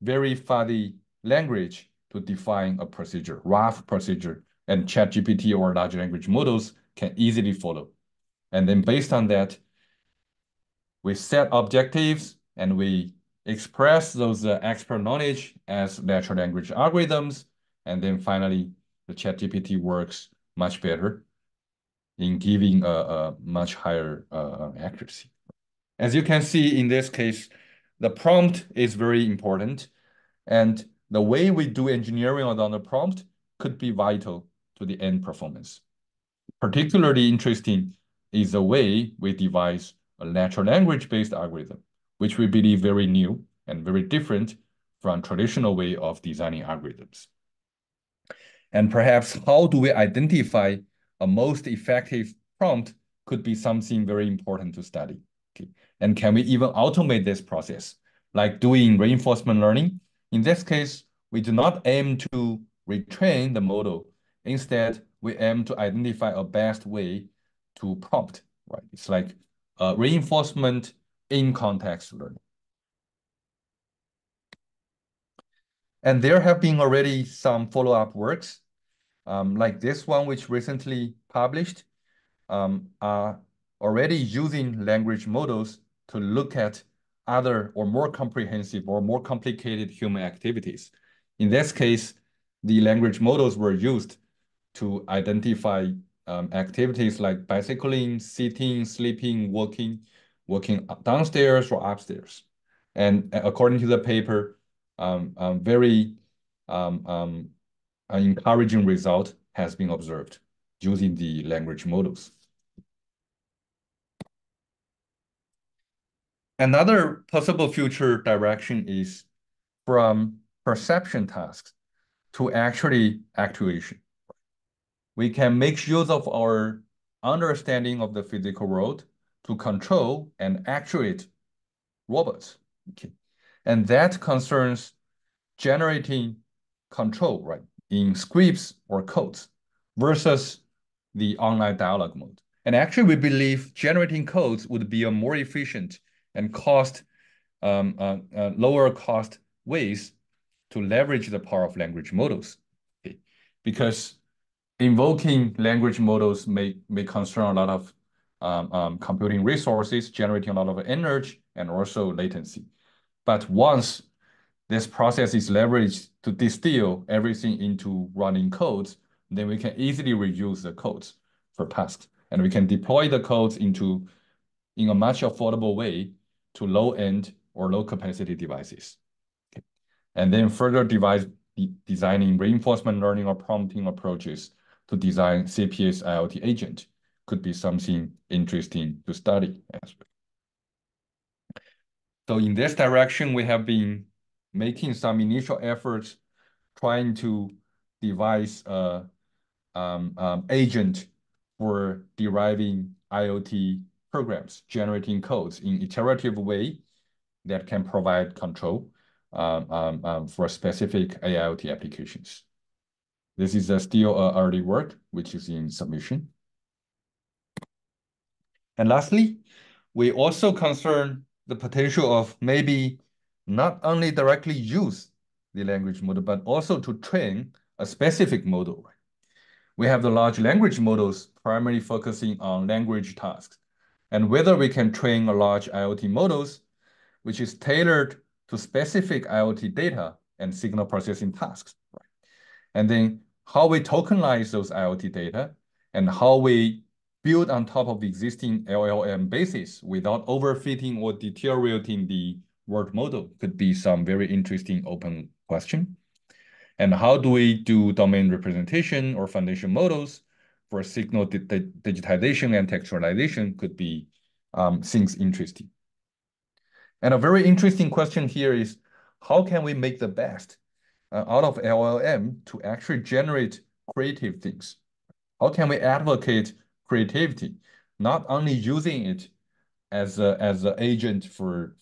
very fuzzy language to define a procedure, rough procedure, and ChatGPT or large language models can easily follow. And then based on that, we set objectives and we express those expert knowledge as natural language algorithms. And then finally, the ChatGPT works much better in giving a much higher accuracy. As you can see in this case, the prompt is very important. And the way we do engineering on the prompt could be vital to the end performance. Particularly interesting is the way we devise a natural language-based algorithm, which we believe very new and very different from traditional way of designing algorithms. And perhaps how do we identify a most effective prompt could be something very important to study. Okay. And can we even automate this process like doing reinforcement learning. In this case, we do not aim to retrain the model. Instead, we aim to identify a best way to prompt, right? It's like reinforcement in context learning. And there have been already some follow-up works, like this one, which recently published, are already using language models to look at other or more comprehensive or more complicated human activities. In this case, the language models were used to identify activities like bicycling, sitting, sleeping, walking downstairs or upstairs. And according to the paper, very an encouraging result has been observed using the language models. Another possible future direction is from perception tasks to actually actuation. We can make use of our understanding of the physical world to control and actuate robots. Okay. And that concerns generating control, right, in scripts or codes versus the online dialogue mode. And actually, we believe generating codes would be a more efficient and lower cost ways to leverage the power of language models. Okay. Because invoking language models may concern a lot of computing resources, generating a lot of energy and also latency. But once this process is leveraged to distill everything into running codes, then we can easily reuse the codes for tasks. And we can deploy the codes in a much affordable way to low-end or low-capacity devices. Okay. And then further designing reinforcement learning or prompting approaches to design CPS IoT agent could be something interesting to study as well. So in this direction, we have been making some initial efforts trying to devise a agent for deriving IoT programs, generating codes in iterative way that can provide control for specific AIoT applications. This is still early work, which is in submission. And lastly, we also concern the potential of maybe not only directly use the language model, but also to train a specific model. We have the large language models primarily focusing on language tasks, and whether we can train a large IoT models, which is tailored to specific IoT data and signal processing tasks. Right? And then how we tokenize those IoT data and how we build on top of the existing LLM basis without overfitting or deteriorating the word model could be some very interesting open question. And how do we do domain representation or foundation models for signal digitization and textualization could be things interesting. And a very interesting question here is, how can we make the best out of LLM to actually generate creative things? How can we advocate creativity, not only using it as an agent for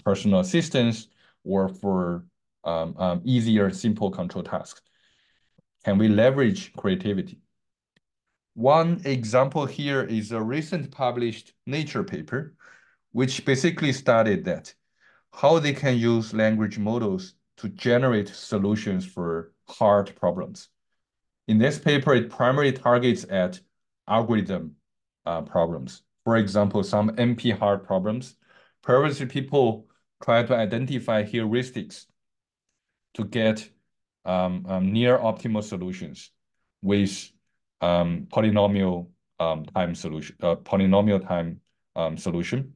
personal assistance or for easier, simple control tasks? Can we leverage creativity? One example here is a recent published Nature paper, which basically studied that how they can use language models to generate solutions for hard problems. In this paper, it primarily targets at algorithm problems. For example, some NP hard problems. Previously, people try to identify heuristics to get near optimal solutions with polynomial time solution.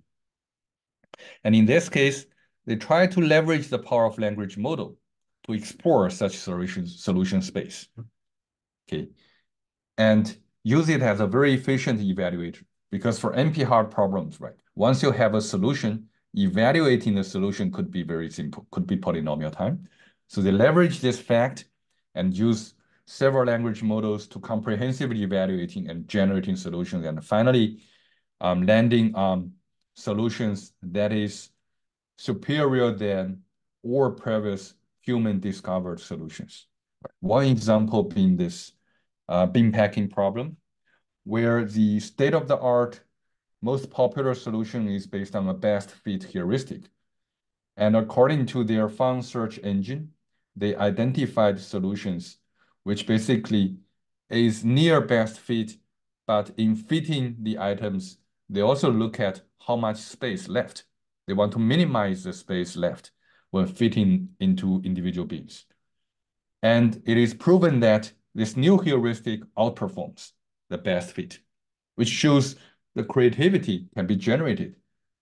And in this case, they try to leverage the power of language model to explore such solution space. Okay, and use it as a very efficient evaluator because for NP hard problems, right? Once you have a solution, evaluating the solution could be very simple, could be polynomial time. So they leverage this fact and use several language models to comprehensively evaluating and generating solutions, and finally landing on solutions that is superior than all previous human-discovered solutions. One example being this bin packing problem, where the state-of-the-art most popular solution is based on a best fit heuristic. And according to their fun search engine, they identified solutions which basically is near best fit, but in fitting the items, they also look at how much space left. They want to minimize the space left when fitting into individual bins. And it is proven that this new heuristic outperforms the best fit, which shows the creativity can be generated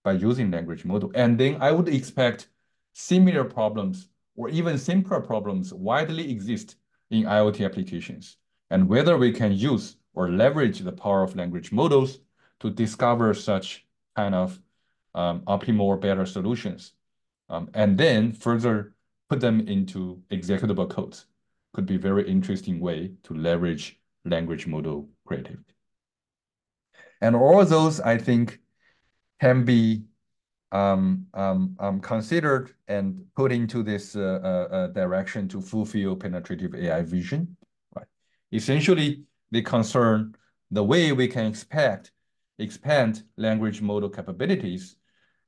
by using language model. And then I would expect similar problems or even simpler problems widely exist in IoT applications, and whether we can use or leverage the power of language models to discover such kind of optimal or better solutions, and then further put them into executable codes could be a very interesting way to leverage language model creativity. And all those, I think, can be considered and put into this direction to fulfill penetrative AI vision. Right? Essentially, they concern the way we can expand language model capabilities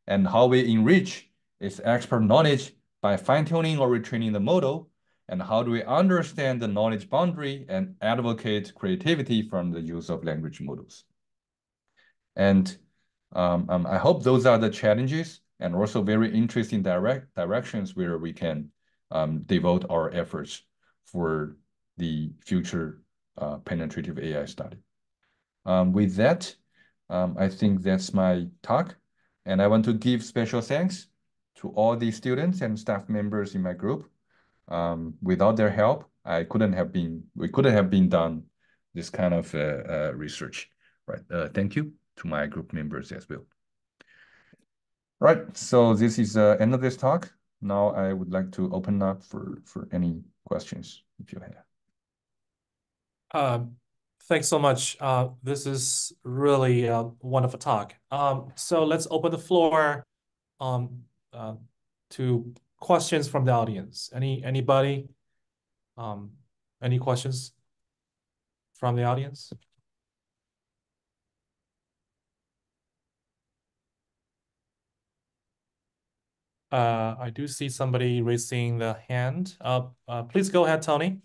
and how we enrich its expert knowledge by fine-tuning or retraining the model, and how do we understand the knowledge boundary and advocate creativity from the use of language models. And I hope those are the challenges and also very interesting directions where we can devote our efforts for the future penetrative AI study. With that, I think that's my talk. And I want to give special thanks to all the students and staff members in my group. Without their help, we couldn't have been done this kind of research. Right. Thank you to my group members as well. Right. So this is the end of this talk. Now I would like to open up for any questions if you have. Thanks so much. This is really a wonderful talk. So let's open the floor um, uh, to questions from the audience. Anybody? Any questions from the audience? I do see somebody raising the hand. Please go ahead, Tony.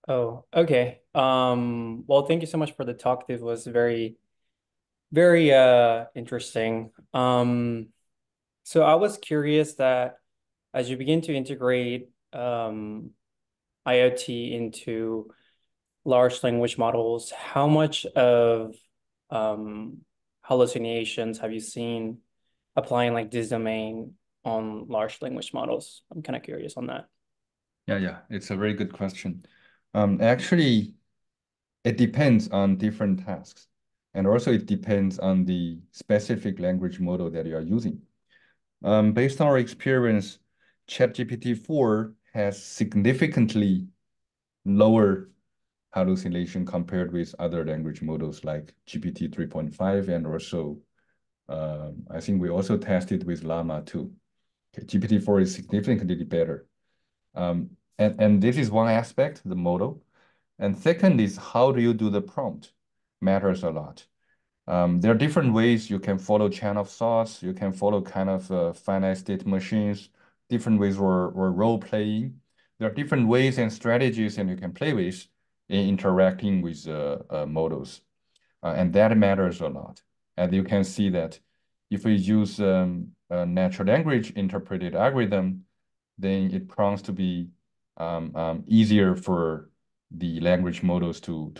Oh, okay. Well, thank you so much for the talk. This was very, very interesting. So I was curious that as you begin to integrate IoT into large language models, how much of hallucinations have you seen applying like this domain on large language models? I'm kind of curious on that. Yeah, it's a very good question. Actually, it depends on different tasks. And also it depends on the specific language model that you are using. Based on our experience, ChatGPT-4 has significantly lower hallucination compared with other language models like GPT 3.5, and also I think we also tested with Llama too. Okay, GPT-4 is significantly better. And this is one aspect, the model. And second is how do you do the prompt matters a lot. There are different ways you can follow chain of thoughts. You can follow kind of finite state machines, different ways or role playing. There are different ways and strategies that you can play with in interacting with models. And that matters a lot. And you can see that if we use a natural language interpreted algorithm, then it prompts to be easier for the language models to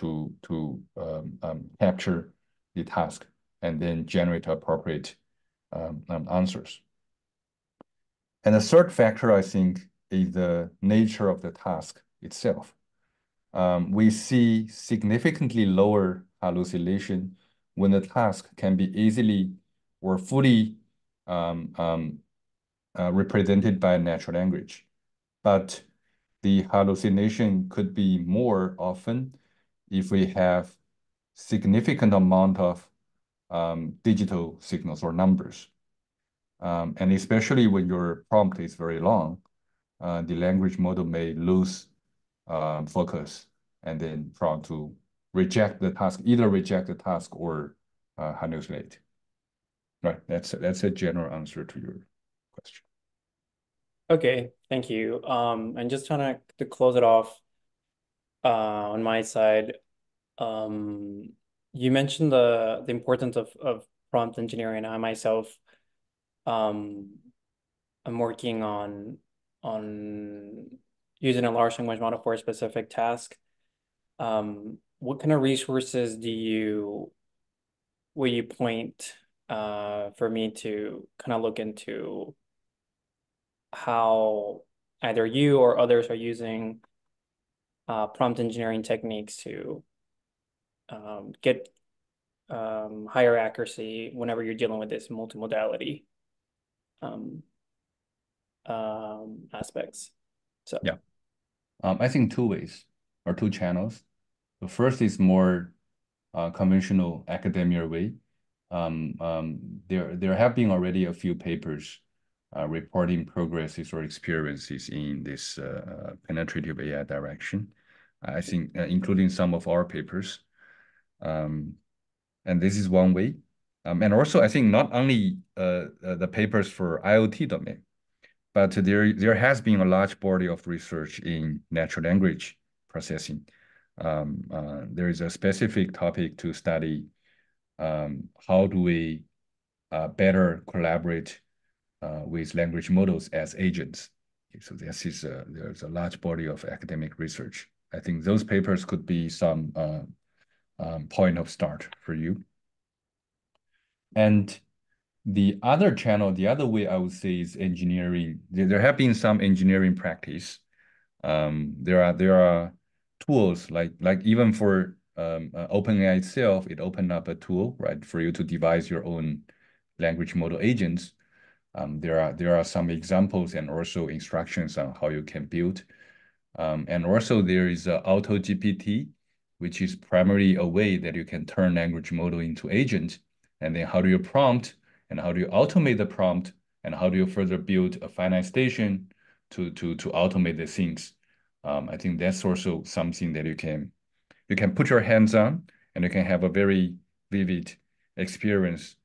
capture the task and then generate appropriate answers. And the third factor, I think, is the nature of the task itself. We see significantly lower hallucination when the task can be easily or fully represented by natural language. But the hallucination could be more often if we have significant amount of digital signals or numbers. And especially when your prompt is very long, the language model may lose focus and then prompt to reject the task, either reject the task or hallucinate. Right. That's a general answer to your question. Okay, thank you. And just trying to close it off on my side, um, you mentioned the importance of prompt engineering. I myself, um, I'm working on using a large language model for a specific task. What kind of resources will you point for me to kind of look into how either you or others are using prompt engineering techniques to get higher accuracy whenever you're dealing with this multimodality um, aspects. So, Yeah. I think two ways or two channels. The first is more conventional academia way. There have been already a few papers reporting progresses or experiences in this penetrative AI direction. I think including some of our papers. And this is one way. And also, I think not only the papers for IoT domain, but there has been a large body of research in natural language processing. There is a specific topic to study how do we better collaborate with language models as agents. Okay, so there's a large body of academic research. I think those papers could be some point of start for you. And the other channel, the other way I would say is engineering. There have been some engineering practice. There are tools like even for OpenAI itself, it opened up a tool, right, for you to devise your own language model agents. There are some examples and also instructions on how you can build. And also there is Auto GPT, which is primarily a way that you can turn language model into agent. And then how do you prompt and how do you automate the prompt and how do you further build a finite station to automate the things. I think that's also something that you can put your hands on and you can have a very vivid experience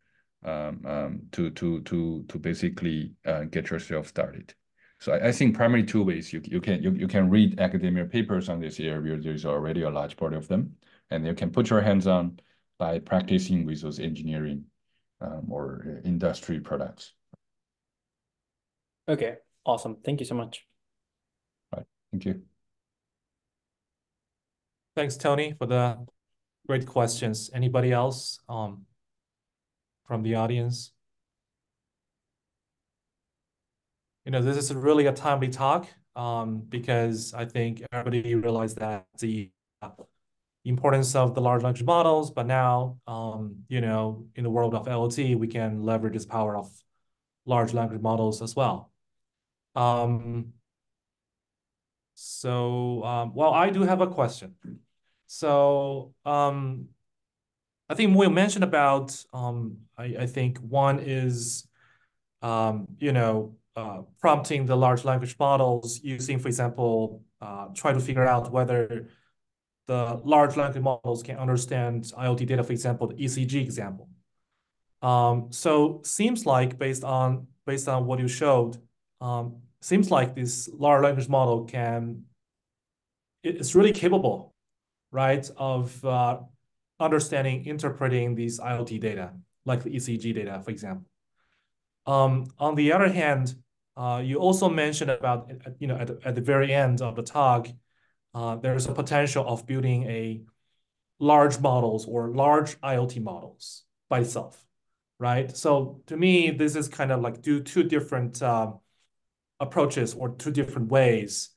to basically get yourself started. So I think primarily two ways you can read academic papers on this area. There's already a large part of them, and you can put your hands on by practicing with those engineering or industry products. okay, awesome. Thank you so much. Right. Thank you. Thanks, Tony, for the great questions. Anybody else from the audience? This is really a timely talk because I think everybody realized that the importance of the large language models, but now, in the world of LLT, we can leverage this power of large language models as well. Well, I do have a question. So, I think we mentioned about, I think one is, prompting the large language models using, for example, try to figure out whether the large language models can understand IoT data, for example, the ECG example. So seems like based on what you showed, seems like this large language model it's really capable, right, of understanding, interpreting these IoT data, like the ECG data, for example. On the other hand, you also mentioned about, at the very end of the talk, there's a potential of building a large models or large IoT models by itself, right? So to me, this is kind of like two different approaches or two different ways.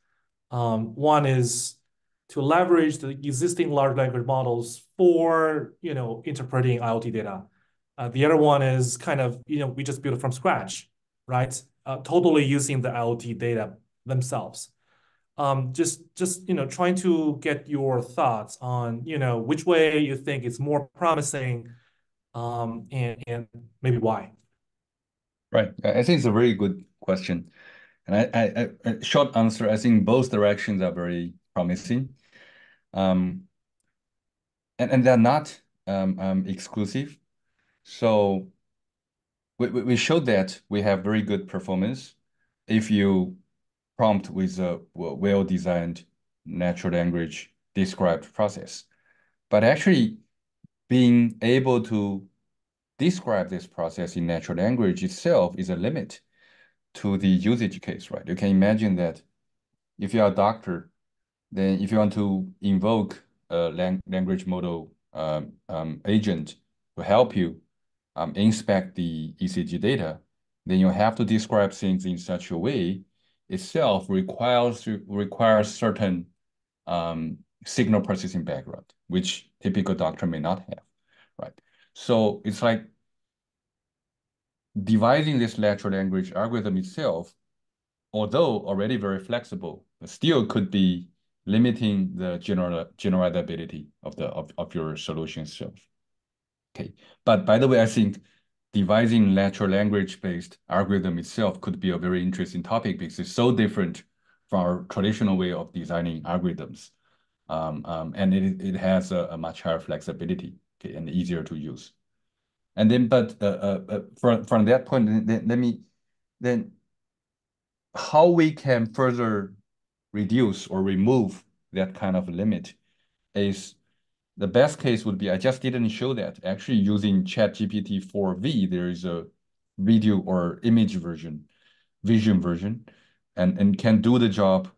One is to leverage the existing large language models for, interpreting IoT data. The other one is kind of, we just build it from scratch, right? Totally using the IoT data themselves. Just trying to get your thoughts on, which way you think is more promising, and maybe why. Right. I think it's a very good question. And short answer, I think both directions are very promising. Um, and they're not exclusive. So we showed that we have very good performance if you prompt with a well-designed natural language described process. But actually being able to describe this process in natural language itself is a limit to the usage case, right? You can imagine that if you're a doctor, then if you want to invoke a language model agent to help you inspect the ECG data, then you have to describe things in such a way itself requires certain signal processing background, which typical doctor may not have, right? So it's like devising this natural language algorithm itself, although already very flexible, still could be limiting the generalizability of your solution itself. Okay. But by the way, I think devising natural language-based algorithm itself could be a very interesting topic because it's so different from our traditional way of designing algorithms. And it has a much higher flexibility, okay, and easier to use. And then, but from that point, then how we can further reduce or remove that kind of limit is the best case would be, I just didn't show that. Actually, using ChatGPT 4V, there is a video or image version, vision version, and can do the job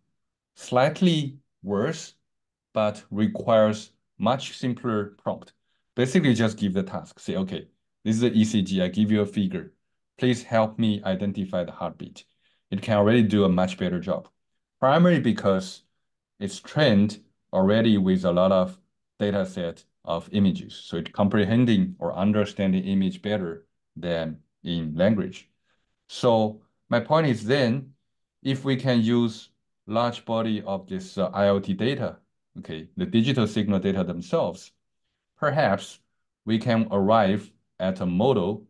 slightly worse, but requires much simpler prompt. Basically, just give the task. Say, okay, this is the ECG. I give you a figure. Please help me identify the heartbeat. It can already do a much better job. Primarily because it's trained already with a lot of data set of images. So it's comprehending or understanding image better than in language. So my point is then, if we can use large body of this IoT data, okay, the digital signal data themselves, perhaps we can arrive at a model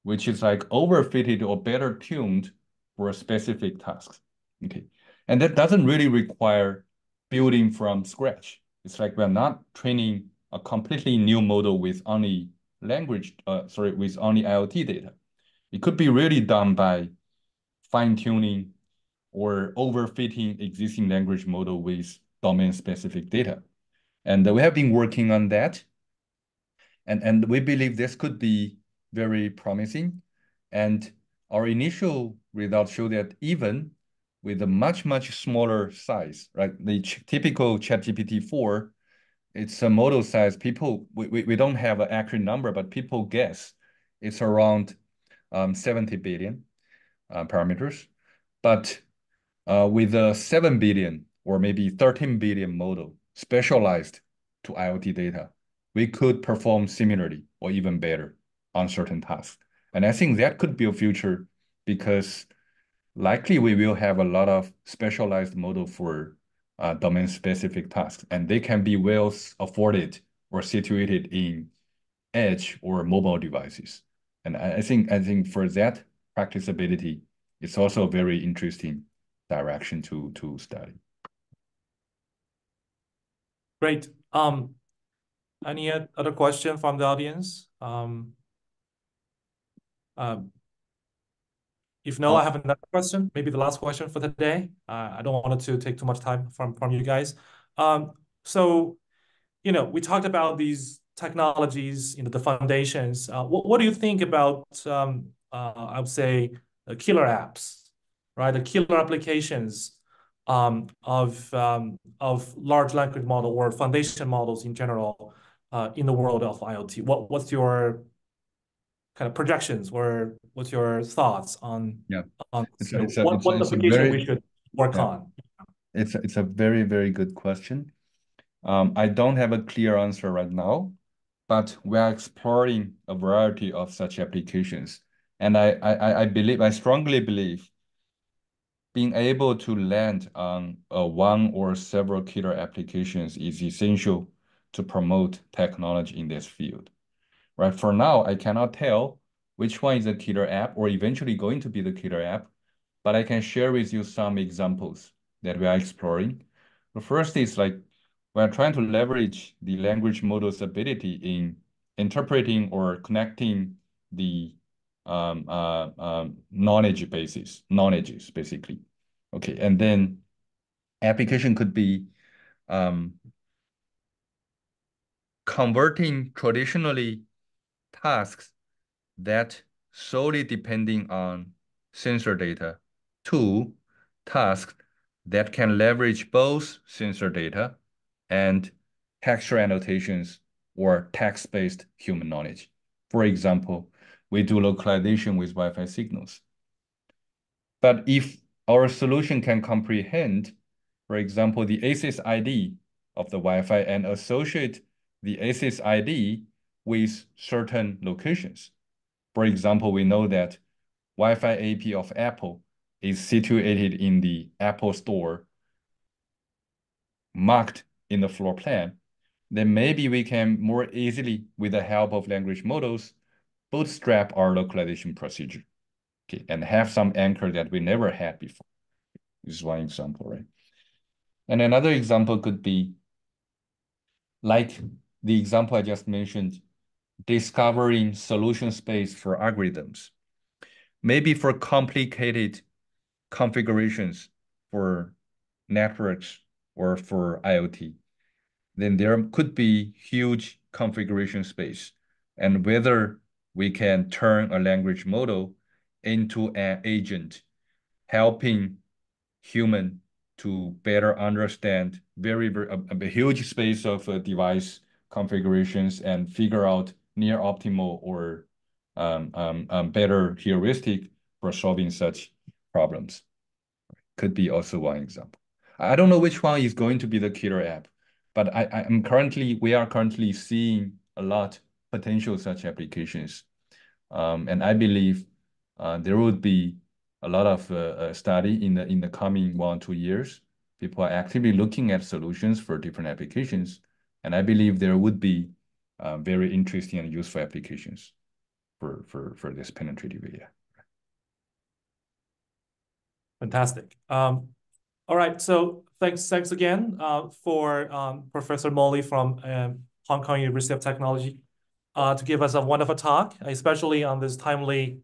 which is like overfitted or better tuned for a specific task. Okay. And that doesn't really require building from scratch. It's like we're not training a completely new model with only with only IoT data. It could be really done by fine-tuning or overfitting existing language model with domain-specific data. And we have been working on that. And we believe this could be very promising. And our initial results show that even with a much, much smaller size, right? The typical ChatGPT 4, it's a model size. We don't have an accurate number, but people guess it's around 70 billion parameters. But with a 7 billion or maybe 13 billion model specialized to IoT data, we could perform similarly or even better on certain tasks. And I think that could be a future because likely we will have a lot of specialized model for domain-specific tasks, and they can be well afforded or situated in edge or mobile devices. And I think for that practicability, it's also a very interesting direction to study. Great. Any other question from the audience? Um, if no, I Oh, have another question, maybe the last question for today. I don't want it to take too much time from you guys. So, we talked about these technologies, the foundations. What do you think about, I would say, killer apps, right? The killer applications of large language model or foundation models in general in the world of IoT. What's your kind of projections or what's your thoughts yeah. on what It's a application we very should work yeah. on? It's a very, very good question. I don't have a clear answer right now, but we are exploring a variety of such applications. And I strongly believe being able to land on one or several killer applications is essential to promote technology in this field. Right? For now, I cannot tell which one is a killer app or eventually going to be the killer app, but I can share with you some examples that we are exploring. The first is like we are trying to leverage the language model's ability in interpreting or connecting the knowledges basically. Okay, and then application could be converting traditionally tasks that solely depending on sensor data to tasks that can leverage both sensor data and textual annotations or text-based human knowledge. For example, we do localization with Wi-Fi signals. But if our solution can comprehend, for example, the access ID of the Wi-Fi and associate the access ID with certain locations. For example, we know that Wi-Fi AP of Apple is situated in the Apple Store marked in the floor plan, then maybe we can more easily, with the help of language models, bootstrap our localization procedure, okay, and have some anchor that we never had before. This is one example, right? And another example could be like the example I just mentioned, discovering solution space for algorithms. Maybe for complicated configurations for networks or for IoT, then there could be huge configuration space. And whether we can turn a language model into an agent, helping human to better understand a huge space of device configurations and figure out near optimal or better heuristic for solving such problems. Could be also one example. I don't know which one is going to be the killer app, but we are currently seeing a lot potential such applications. And I believe there would be a lot of study in the coming 1 2 years. People are actively looking at solutions for different applications, and I believe there would be very interesting and useful applications for this penetrative AI. Fantastic. All right, so thanks again for Professor Molly from Hong Kong University of Technology to give us a wonderful talk, especially on this timely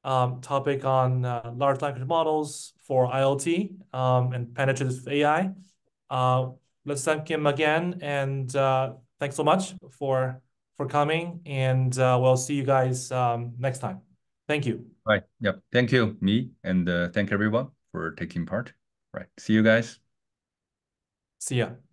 topic on large language models for IoT and penetrative AI. Let's thank him again, and thanks so much for coming, and we'll see you guys next time. Thank you. Right. Yep. Thank you, me, and thank everyone for taking part. Right. See you guys. See ya.